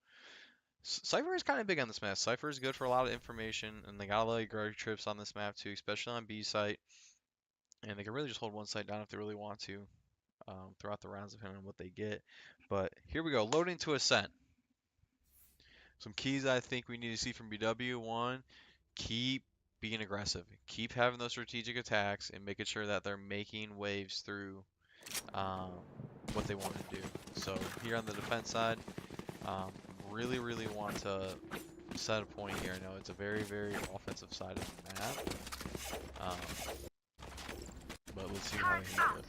Cypher is kind of big on this map. Cypher is good for a lot of information, and they got a lot of great trips on this map too, especially on B site. And they can really just hold one site down if they really want to throughout the rounds, depending on what they get. But here we go, loading to Ascent. Some keys I think we need to see from BW. One, keep being aggressive. Keep having those strategic attacks and making sure that they're making waves through what they want to do. So here on the defense side, really want to set a point here. I know it's a very offensive side of the map, but let's see how they handle it.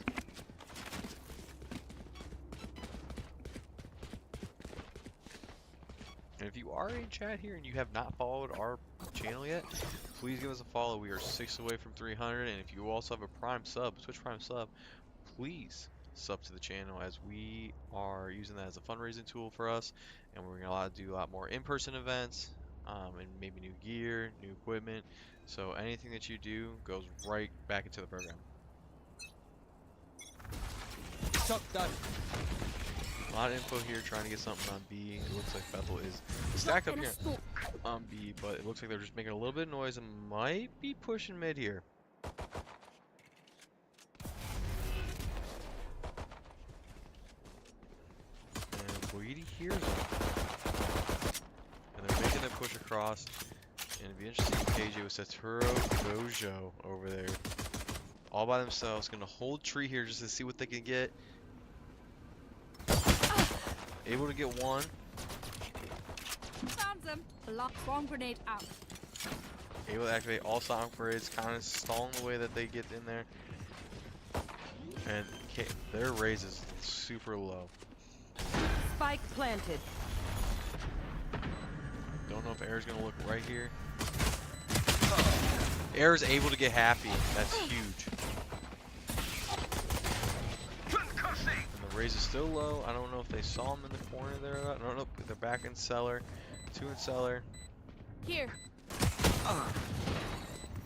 And if you are in chat here and you have not followed our channel yet, please give us a follow. We are 6 away from 300, and if you also have a Prime sub, Twitch Prime sub, please sub to the channel, as we are using that as a fundraising tool for us, and we're going to do a lot more in-person events, and maybe new gear, new equipment. So anything that you do goes right back into the program. Shot done. A lot of info here, trying to get something on B. It looks like Bethel is stacked up here on B, but it looks like they're just making a little bit of noise and might be pushing mid here. And Boyedi hears them. And they're making that push across. And it'd be interesting if KJ with Satoru Gojo over there. All by themselves. Gonna hold tree here just to see what they can get. Able to get one. Found them. Lock bomb grenade out. Able to activate all sonic parades, kind of stalling the way that they get in there. And their raise is super low. Spike planted. Don't know if Air's going to look right here. Air's able to get happy. That's huge. And the raise is still low. I don't know if they saw him in the corner there. I don't know. They're back in cellar. 2 in cellar. Here.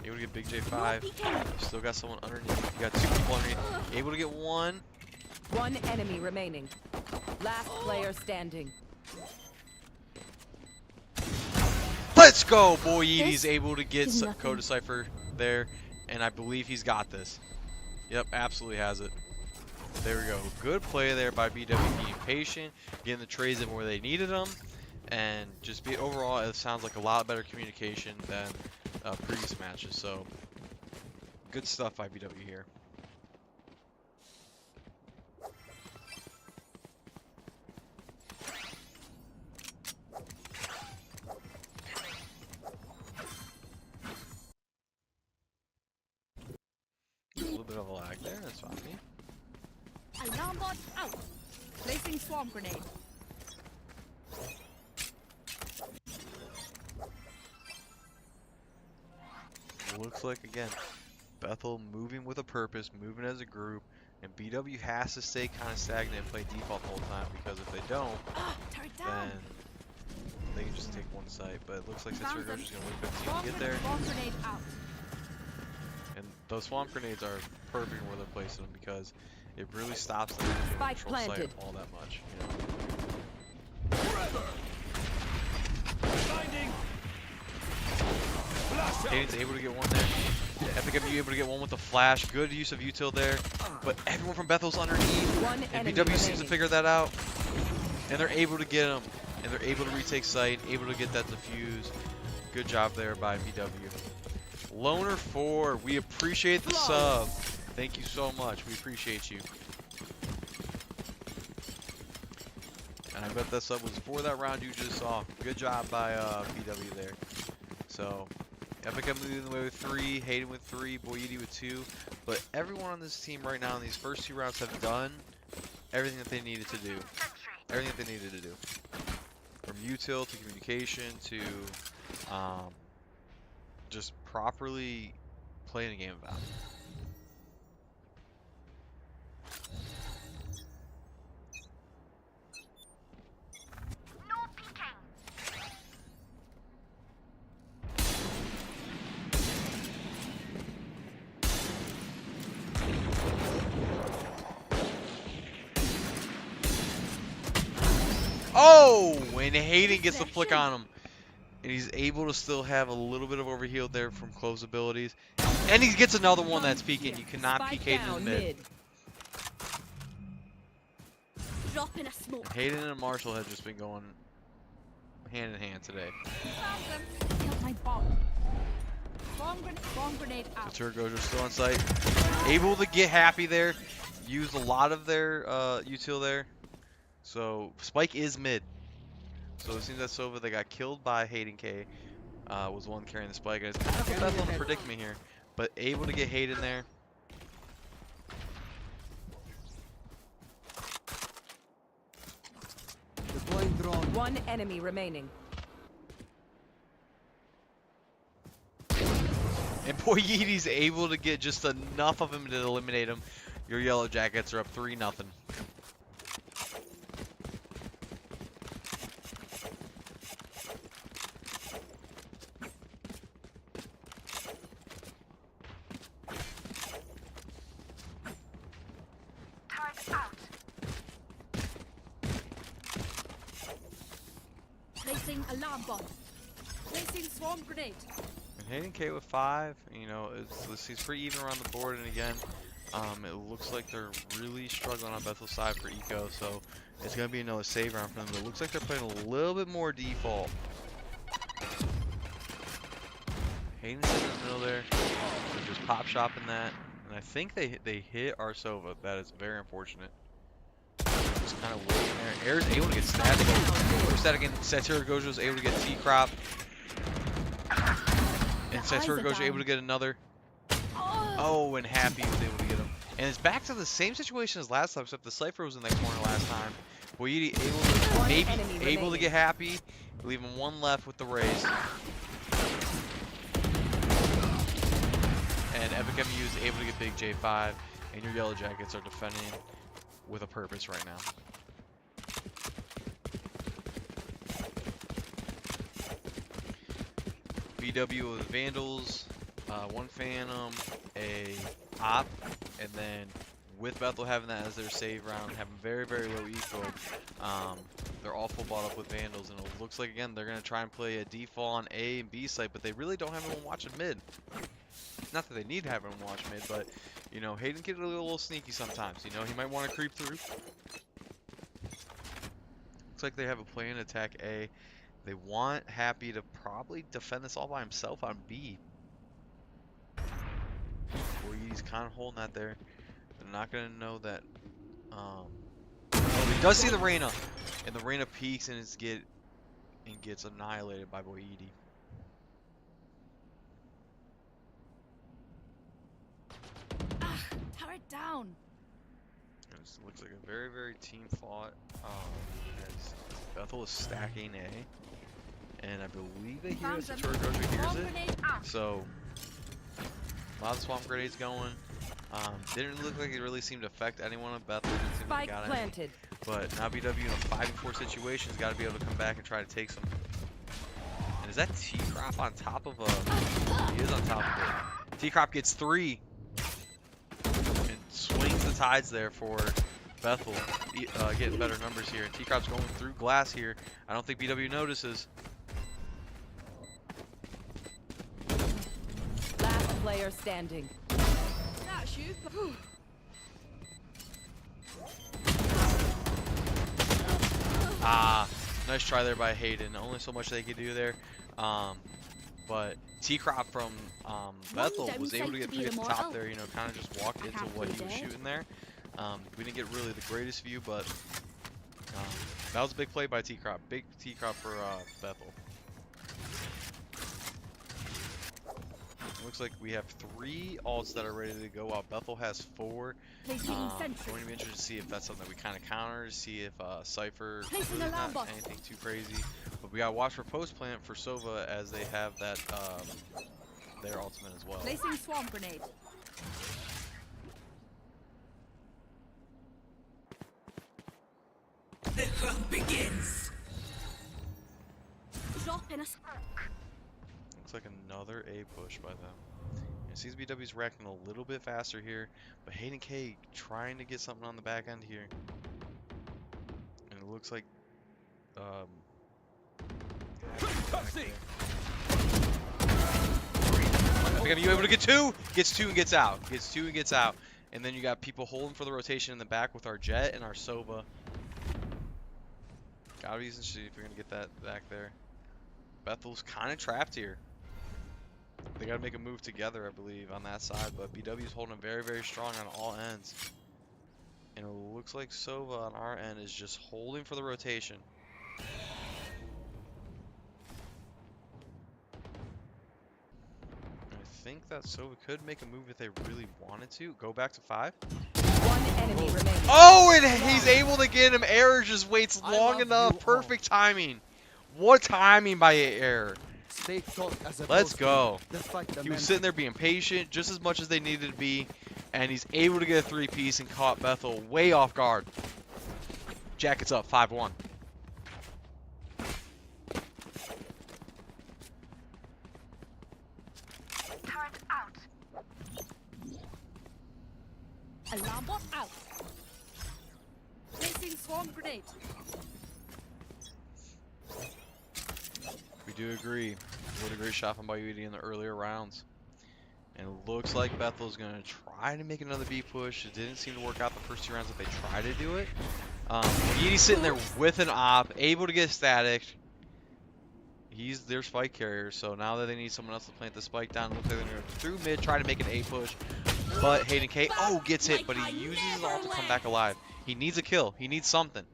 Able to get Big J5. Still got someone underneath. You got 2 people underneath. Able to get one. One enemy remaining. Last player standing. Let's go! Boyedi's able to get Code Cypher there, and I believe he's got this. Yep, absolutely has it. There we go. Good play there by BW, being patient, getting the trades in where they needed them, and just overall, it sounds like a lot better communication than previous matches. So, good stuff by BW here. A little bit of a lag there, that's fine. Alarm bot out. Placing swarm grenade. Looks like, again, Bethel moving with a purpose, moving as a group, And BW has to stay kind of stagnant and play default the whole time, because if they don't, Turret then down. they can just take one site. But it looks like Found Setsurogo's them. just going to wait for the team Bomb to get there. bomb grenade out. And those swamp grenades are perfect where they're placing them, because it really stops them from Spike control site planted. all that much. You know? Forever. Blinding. Blast out. Hayden's able to get one there. Epic MU able to get one with the flash. Good use of util there. But everyone from Bethel's underneath. One And enemy BW seems to remaining. figure that out. And they're able to get him. And they're able to retake site. Able to get that defuse. Good job there by BW. Loner 4, we appreciate the sub. Thank you so much. We appreciate you. And I bet that sub was for that round you just saw. Good job by BW there. So, Epic MU leading the way with 3, Hayden with 3, Boyidi with 2. But everyone on this team right now in these first 2 rounds have done everything that they needed to do. Everything that they needed to do. From util to communication to just properly playing a game of Valorant. Oh, when Hayden gets the flick on him, and he's able to still have a little bit of overheal there from close abilities, and he gets another one that's peeking. You cannot Spike peek Hayden in down the mid. mid. Drop in a smoke. Hayden and Marshall have just been going hand in hand today. Found them. Killed my bomb. Bomb grenade out. Turgos are still on site. Able to get happy there. Used a lot of their util there. So Spike is mid. So it seems that Sova, they got killed by Hayden K. Was the one carrying the Spike. And it's kind of a Bethel in a predicament here. But able to get Hayden there. Deploying drone. One enemy remaining. And Boyidi's able to get just enough of him to eliminate him. Your Yellow Jackets are up 3-0. Placing alarm bomb. Placing swarm grenade. And Hayden K with 5, you know, he's pretty even around the board, and again, it looks like they're really struggling on Bethel's side for eco, so it's going to be another save round for them, but it looks like they're playing a little bit more default. Hayden's in the middle there, they're just pop shopping that, and I think they hit our Sova. That is very unfortunate. Just kind of waiting there. Air's able to get static. First static, and Satura Gojo's able to get T-Crop. And Satura Gojo able to get another. Oh, and Happy was able to get him. And it's back to the same situation as last time, except the Cypher was in that corner last time. Boyidi able to get Happy, leaving one left with the raise. And Epic MU is able to get Big J5, and your Yellow Jackets are defending with a purpose right now. BW with Vandals, one Phantom, a Op, and then with Bethel having that as their save round, having very, very low eco, they're all full bought up with Vandals, and it looks like, again, they're going to try and play a default on A and B site, but they really don't have anyone watching mid. Not that they need to have anyone watch mid, but, you know, Hayden can get a little sneaky sometimes. You know, he might want to creep through. Looks like they have a plan to attack A. They want Happy to probably defend this all by himself on B. He's kind of holding that there. They're not going to know that. Oh, he does see the Reyna. And the Reyna peeks and gets annihilated by Boyidi. Turret down. And it looks like a very, very team fought. As Bethel is stacking A. And I believe they hear it. Satura Gojo hears it. So, a lot of swamp grenades going. Didn't look like it really seemed to affect anyone at Bethel. Didn't seem like Spike it got any. planted. But now BW in a 5-4 situation has got to be able to come back and try to take some. And is that T-Crop on top of a... He is on top of it. T-Crop gets 3. And swings the tides there for Bethel. Getting better numbers here. And T-Crop's going through glass here. I don't think BW notices. Last player standing. That's you. Nice try there by Hayden. Only so much they could do there. But T-Crop from Bethel was able to get 3 at the top there. You know, kind of just walked into what he was shooting there. We didn't get really the greatest view, but that was a big play by T-Crop. Big T-Crop for Bethel. Looks like we have 3 ults that are ready to go out. Bethel has 4. I'm going to be interested to see if that's something we kind of counter, to see if Cypher really not anything too crazy. But we got to watch for post plant for Sova as they have that their ultimate as well. Placing swarm grenade. The hunt begins. Drop in a Looks like another A push by them. Yeah, CSBW's racking a little bit faster here, but Hayden K trying to get something on the back end here. And it looks like are you able to get 2? Gets 2 and gets out. Gets 2 and gets out. And then you got people holding for the rotation in the back with our Jet and our Sova. Gotta be interested if you're gonna get that back there. Bethel's kind of trapped here. They gotta make a move together, I believe, on that side. But BW's holding very, very strong on all ends. And it looks like Sova on our end is just holding for the rotation. I think that Sova could make a move if they really wanted to. Go back to 5. One enemy remaining. Oh, and he's able to get him. Error just waits long enough. Perfect timing. What timing by Error. Let's go. He was sitting there being patient just as much as they needed to be. And he's able to get a 3-piece and caught Bethel way off guard. Jackets up 5-1. alarm bot out. Placing swarm grenade. We do agree. What a great shot from Bayudi in the earlier rounds. And it looks like Bethel's going to try to make another B push. It didn't seem to work out the first 2 rounds that they tried to do it. Bayudi's sitting there with an op, able to get static. He's their spike carrier, so now that they need someone else to plant the spike down, it looks like they're going to go through mid, try to make an A push. But Hayden K, gets hit, but he uses his ult to come back alive. He needs a kill. He needs something.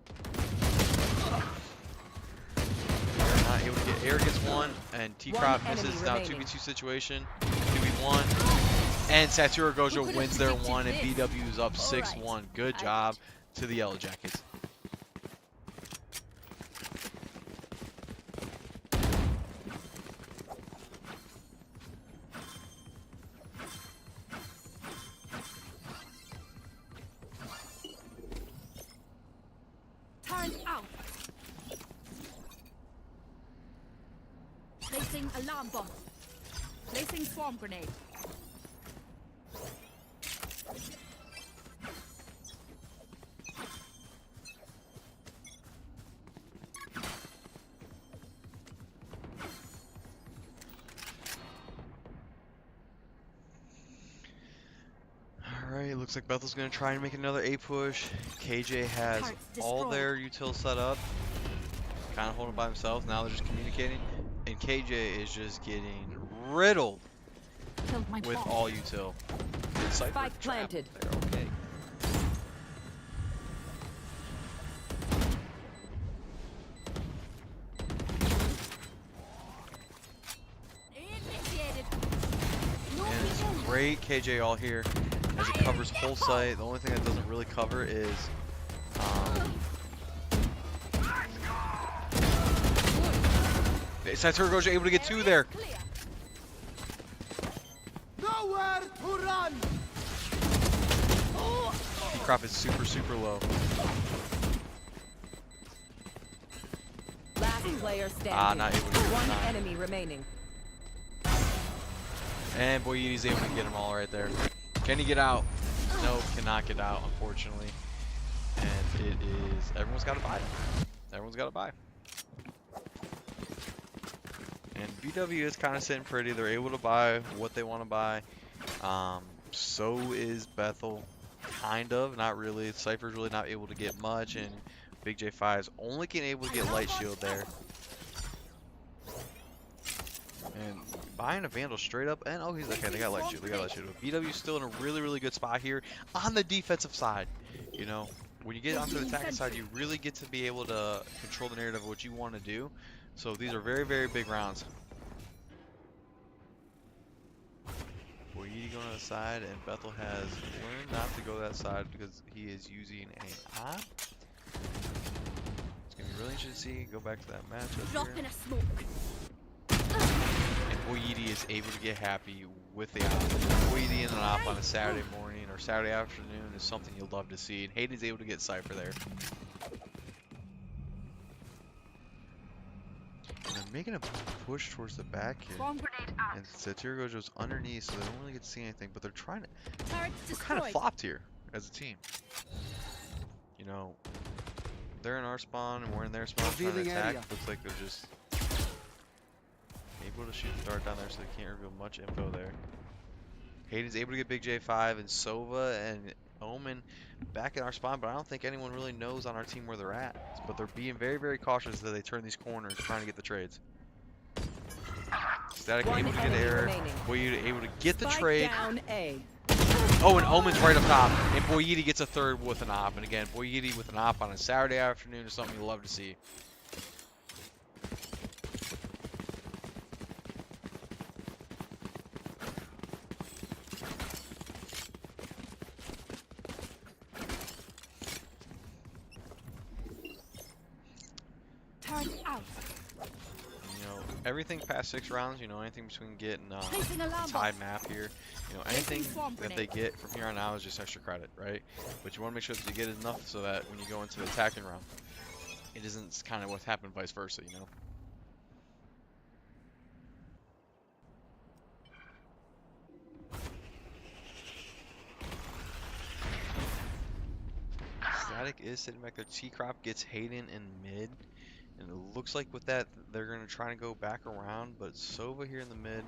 Not able to get Air gets 1, and T-Crop misses. Now 2v2 situation, 2v1, and Satoru Gojo wins their 1, and BW is up 6-1. Good job to the Yellow Jackets. Out. Placing alarm bomb. Placing swarm grenade. Alright, looks like Bethel's going to try and make another A push. KJ has all their util set up. Kind of holding by himself. Now they're just communicating. And KJ is just getting riddled with all util. Spike planted. They're okay. Initiated. And it's great KJ all here as it covers whole site. The only thing that doesn't really cover is Satoru Gojo able to get 2 there. Nowhere to run. Crop is super low. Last player standing. Not able to get One it. enemy remaining. And Boyidi's able to get them all right there. Can he get out? No, cannot get out, unfortunately. And it is, everyone's got to buy. Everyone's got to buy. And BW is kind of sitting pretty. They're able to buy what they want to buy. So is Bethel. Kind of, not really. Cypher's really not able to get much, and Big J5's only able to get light shield there. And buying a Vandal straight up, and oh, he's okay. They got light shield. They got light shield. BW's still in a really good spot here on the defensive side. You know, when you get onto the attacking side, you really get to be able to control the narrative of what you want to do. So these are very big rounds. Boyidi going to the side, and Bethel has learned not to go that side because he is using a op. It's going to be really interesting to see. Go back to that matchup Drop here. in a smoke. And Boyidi is able to get happy with the op. Boyidi in an op on a Saturday morning or Saturday afternoon is something you'll love to see. And Hayden's able to get Cypher there. And they're making a push towards the back here. And Satira goes underneath, so they don't really get to see anything. But they're trying to. We're kind of flopped here as a team. You know, they're in our spawn and we're in their spawn trying to attack. Looks like they're just able to shoot the dart down there, so they can't reveal much info there. Hayden's able to get Big J5 and Sova and Omen back in our spawn, but I don't think anyone really knows on our team where they're at. But they're being very cautious as they turn these corners, trying to get the trades. Static able to get air. Boyidi able to get the trade. Down A. Oh, and Omen's right up top. And Boyidi gets a third with an op. And again, Boyidi with an op on a Saturday afternoon is something you love to see. Turn out. You know, everything past 6 rounds, you know, anything between getting Placing alarm tied map here, you know, anything that they get from here on out is just extra credit, right? But you want to make sure that you get enough so that when you go into the attacking round, it isn't kind of what's happened vice versa, you know? Static is sitting back there. T-Crop gets Hayden in mid. And it looks like with that, they're going to try to go back around, but Sova here in the mid.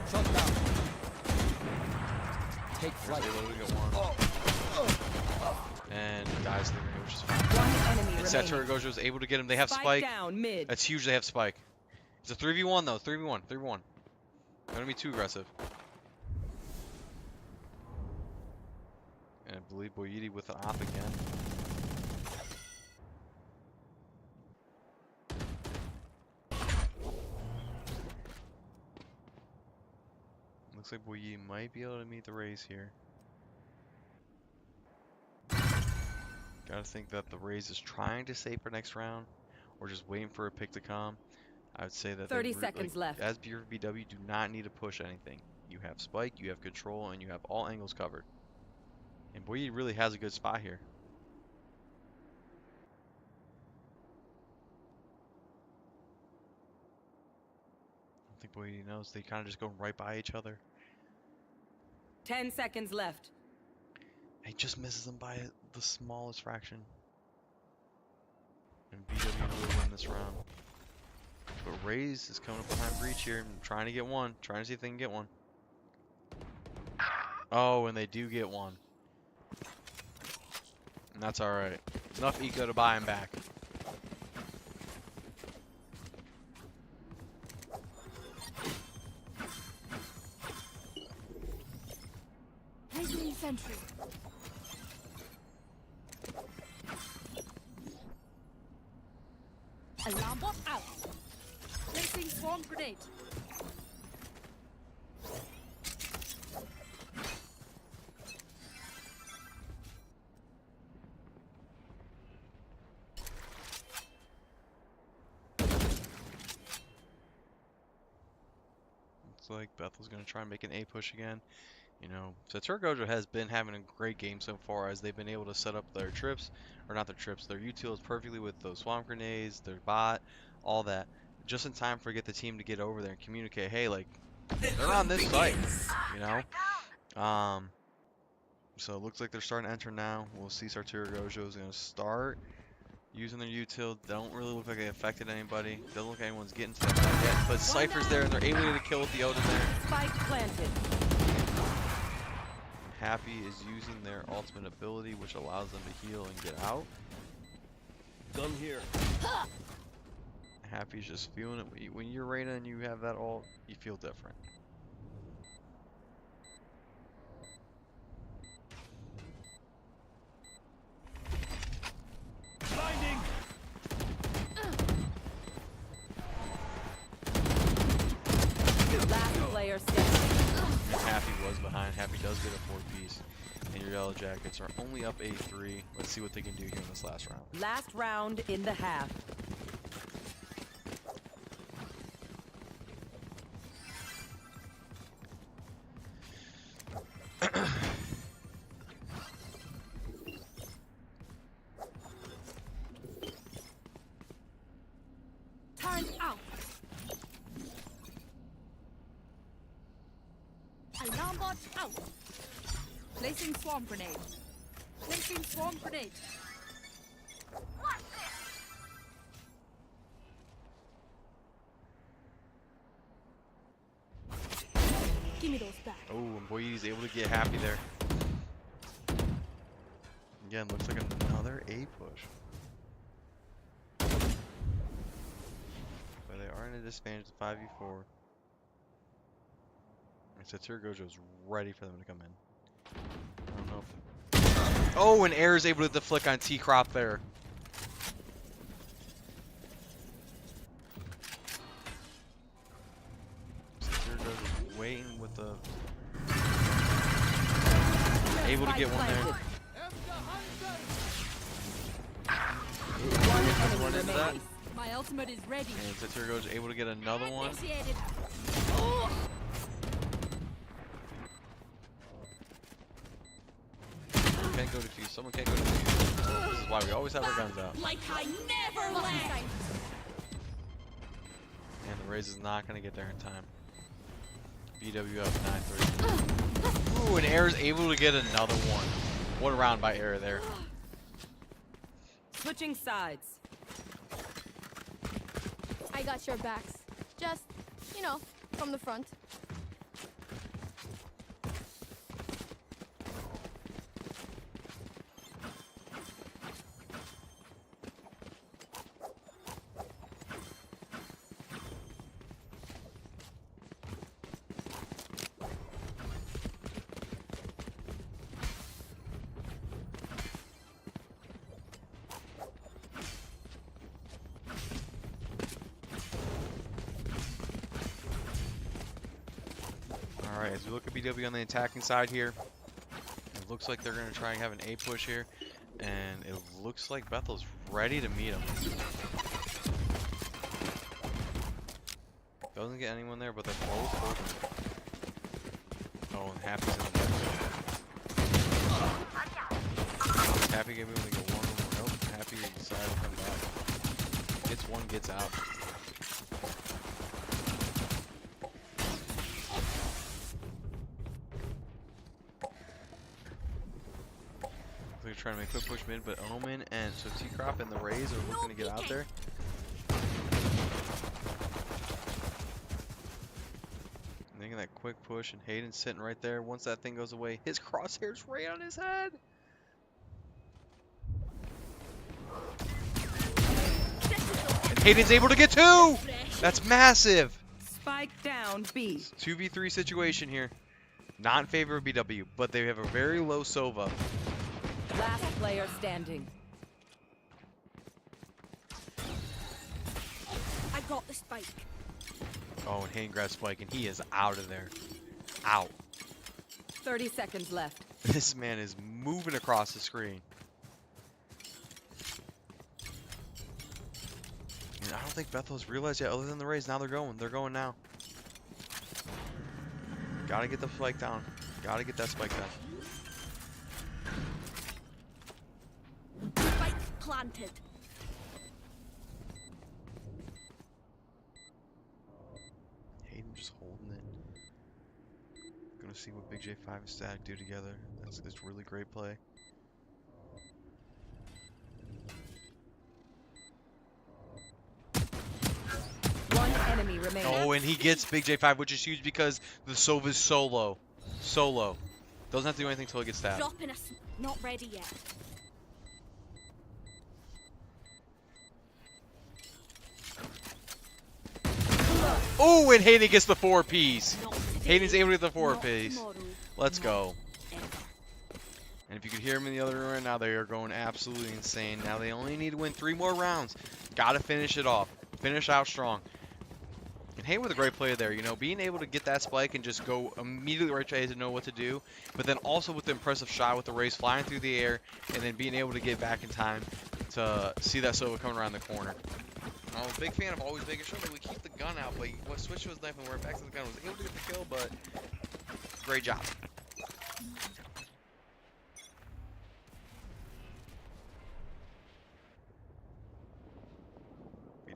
Shut down. Take flight. And dies there, which is fine. One enemy And remaining. Satura Gojo is able to get him. They have Spike Spike. down mid. That's huge. They have Spike. It's a 3v1 though. 3v1. 3v1. Don't be too aggressive. And I believe Boyidi with an op again. Looks like Boyidi might be able to meet the raise here. Gotta think that the Raze is trying to save for next round, or just waiting for a pick to come. I would say that 30 seconds left. As pure BW, do not need to push anything. You have Spike, you have control, and you have all angles covered. And Boyidi really has a good spot here. I don't think Boyidi knows. They kind of just go right by each other. 10 seconds left. He just misses them by the smallest fraction. And BW will win this round. But Raze is coming up behind Breach here and trying to get one. Trying to see if they can get one. Oh, and they do get one. And that's alright. Enough eco to buy him back. Placing sentry. Alarm bot out. Placing swarm grenade. like Bethel's going to try and make an A push again. You know, Satura Gojo has been having a great game so far as they've been able to set up their trips, or not their trips, their utils perfectly with those swamp grenades, their bot, all that. Just in time for get the team to get over there and communicate, hey, like, they're on this site, you know? So it looks like they're starting to enter now. We'll see Satura Gojo is going to start using their util. Don't really look like they affected anybody. Doesn't look like anyone's getting to that side yet. But Cypher's there and they're able to kill with the Odin there. Spike planted. Happy is using their ultimate ability, which allows them to heal and get out. Gun here. Happy's just feeling it. When you're Reyna and you have that ult, you feel different. Blinding. Last player standing. And Happy was behind. Happy does get a 4-piece. And your Yellow Jackets are only up 8-3. Let's see what they can do here in this last round. Last round in the half. Turn out. Alarm bot out. Placing swarm grenade. Placing swarm grenade. Give me those back. Oh, and Boy's able to get Happy there. Again, looks like another A push. But they are in a disadvantage of 5v4. And Satura Gojo's ready for them to come in. I don't know if... Oh, and Air is able to deflect on T-Crop there. Satura Gojo's waiting with the... Able to get one there. Run into that. My ultimate is ready. And Satura Gojo able to get another one. Initiated. Oh. Can't go defuse. Someone can't go defuse. This is why we always have our guns out. Like I never left. And the Raze is not going to get there in time. BW up 9-3. Ooh, and Air is able to get another one. What a round by Air there. Switching sides. I got your backs. Just, you know, from the front. Alright, as we look at BW on the attacking side here, it looks like they're going to try and have an A push here. And it looks like Bethel's ready to meet them. Doesn't get anyone there, but they're both open. Oh, and Happy's in the back. Happy gave me only get one. Nope, Happy decided to come back. Gets one, gets out. They're trying to make a quick push mid, but Omen and so T-Crop and the Raze are looking to get out there. Making that quick push, and Hayden's sitting right there. Once that thing goes away, his crosshair's right on his head. And Hayden's able to get two! That's massive! Spike down B. 2v3 situation here. Not in favor of BW, but they have a very low Sova. Last player standing. I got the spike. Oh, and Hayden grabs Spike, and he is out of there. Out. 30 seconds left. This man is moving across the screen. And I don't think Bethel's realized yet, other than the Raze. Now they're going. They're going now. Gotta get the spike down. Gotta get that spike down. Spike planted. Hayden just holding it. Gonna see what Big J5 and Static do together. It's really great play. One enemy remaining. Oh, and he gets Big J5, which is huge because the Sova is so low. So low. Doesn't have to do anything until he gets stabbed. Dropping us. Not ready yet. Oh, and Hayden gets the 4-piece. Not today. Hayden's able to get the Not 4-piece. tomorrow. Let's Not go. ever. And if you could hear them in the other room right now, they are going absolutely insane. Now they only need to win 3 more rounds. Gotta finish it off. Finish out strong. And Hayden with a great play there, you know, being able to get that spike and just go immediately right to A to know what to do, but then also with the impressive shot with the race flying through the air, and then being able to get back in time to see that Sova coming around the corner. I'm a big fan of always making sure that we keep the gun out, but what switched to his knife and we're back to the gun, was able to get the kill, but great job.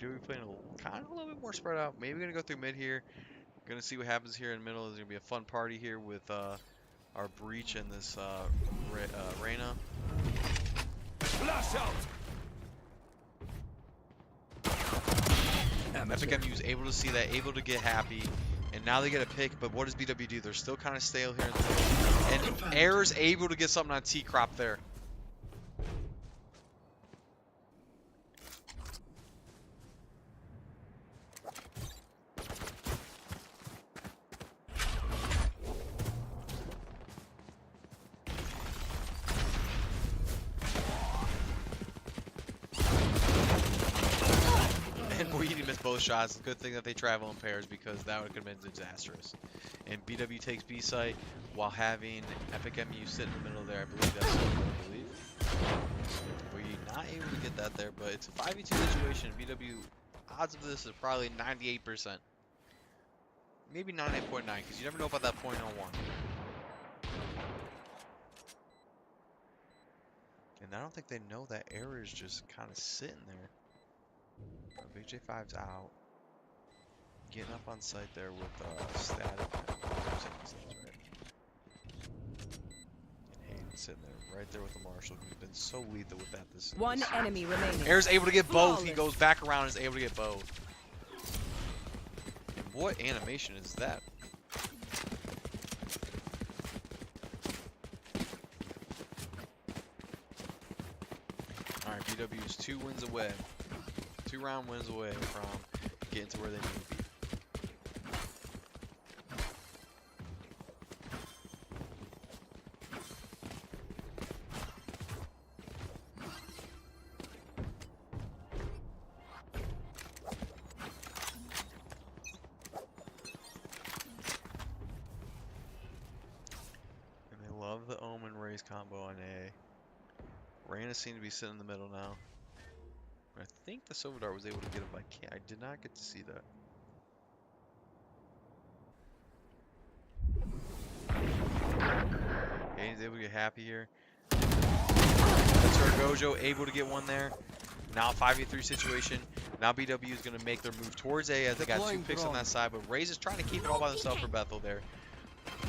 We're playing kind of a little bit more spread out. Maybe gonna go through mid here. Gonna see what happens here in the middle. There's gonna be a fun party here with our Breach and this Reyna. Flash out. Epic MU is able to see that, able to get happy, and now they get a pick. But what does BW do? They're still kind of stale here in the middle. And Air's able to get something on T-Crop there. Both shots. It's a good thing that they travel in pairs because that would have been disastrous. And BW takes B site while having Epic MU sit in the middle there. I believe that's what I believe. We're not able to get that there, but it's a 5v2 situation. BW odds of this is probably 98%. Maybe 98.9 because you never know about that .01. And I don't think they know that Air is just kind of sitting there. Big J5's out. Getting up on site there with Static. And Hayden sitting there right there with the Marshall, who's been so lethal with that this season. One enemy remaining. Air's able to get both. He goes back around and is able to get both. And what animation is that? Alright, BW's 2 wins away. 2-round wins away from getting to where they need to be. And they love the Omen Raze combo on A. Reyna seems to be sitting in the middle now. I think the Silver Dart was able to get it by I did not get to see that. Okay, he's able to get happy here. Gojo able to get one there. Now 5v3 situation. Now BW is going to make their move towards A as they got 2 picks on that side, but Raze is trying to keep it all by themselves for Bethel there.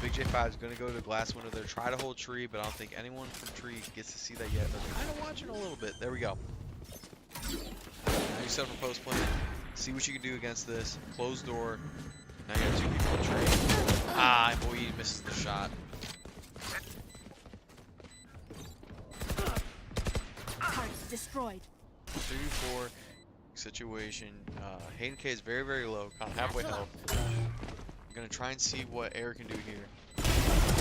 Big J5 is going to go to the glass window there, try to hold tree, but I don't think anyone from tree gets to see that yet. They're kind of watching a little bit. There we go. Now you set up a post plan. See what you can do against this. Closed door. Now you have 2 people in tree. Ah, and boy, he misses the shot. Turrets destroyed. 3v4 situation. Hayden K is very, very low. Kind of halfway health. I'm going to try and see what Eric can do here.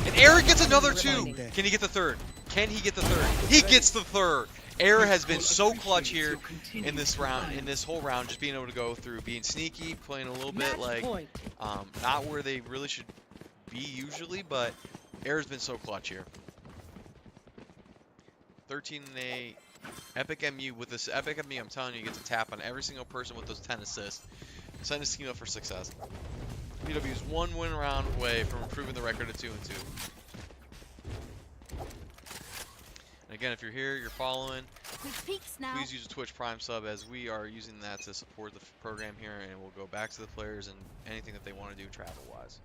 And Eric gets another 2! Can he get the 3rd? Can he get the 3rd? He gets the 3rd! Era has been so clutch here in this round, in this whole round, just being able to go through, being sneaky, playing a little bit like, not where they really should be usually, but Era's been so clutch here. 13 and 8, Epic MU with this Epic MU, I'm telling you, gets a tap on every single person with those 10 assists. Setting his team up for success. BW is 1 win round away from improving the record to 2-2. And again, if you're here, you're following, Quick peeks now. please use a Twitch Prime sub, as we are using that to support the program here, and we'll go back to the players and anything that they want to do travel-wise.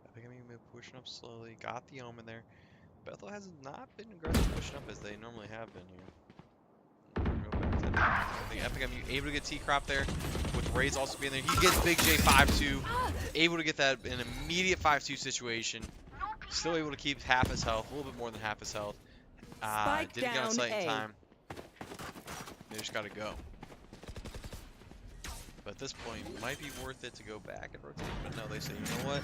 I think I'm going to be pushing up slowly. Got the omen there. Bethel has not been aggressive pushing up as they normally have been here. Go back to that. I think Epic, I'm able to get T-Crop there, with Raids also being there. He gets Big J 5-2, able to get that in an immediate 5-2 situation. Still able to keep half his health, a little bit more than half his health. Spike Didn't get on down site in A. time. They just got to go. But at this point, it might be worth it to go back and rotate. But no, they say, you know what?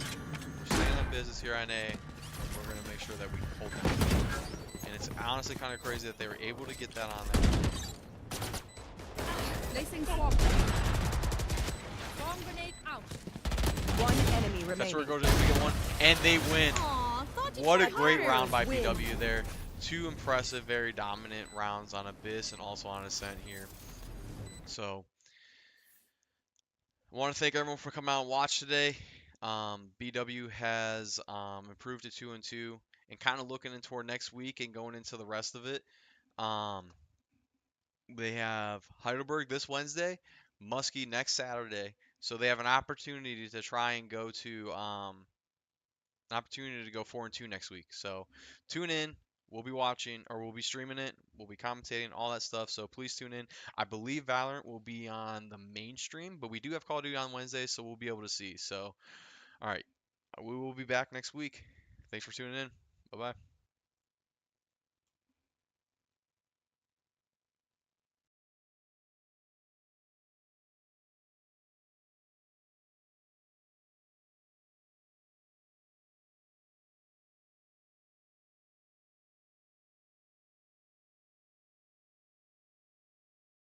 We're staying on business here on A. We're going to make sure that we hold them. And it's honestly kind of crazy that they were able to get that on there. Placing swamp grenade. Swamp grenade out. One enemy remaining. That's where it goes to the one. And they win. Aw, thought you What a said great harder. round by Win. BW there. 2 impressive, very dominant rounds on Abyss and also on Ascent here. So, I want to thank everyone for coming out and watch today. BW has improved to 2-2 and kind of looking into toward next week and going into the rest of it. They have Heidelberg this Wednesday, Muskie next Saturday. So they have an opportunity to try and go to an opportunity to go 4-2 next week. So tune in. We'll be watching, or we'll be streaming it. We'll be commentating, all that stuff. So please tune in. I believe Valorant will be on the main stream, but we do have Call of Duty on Wednesday, so we'll be able to see. So, all right, we will be back next week. Thanks for tuning in. Bye-bye.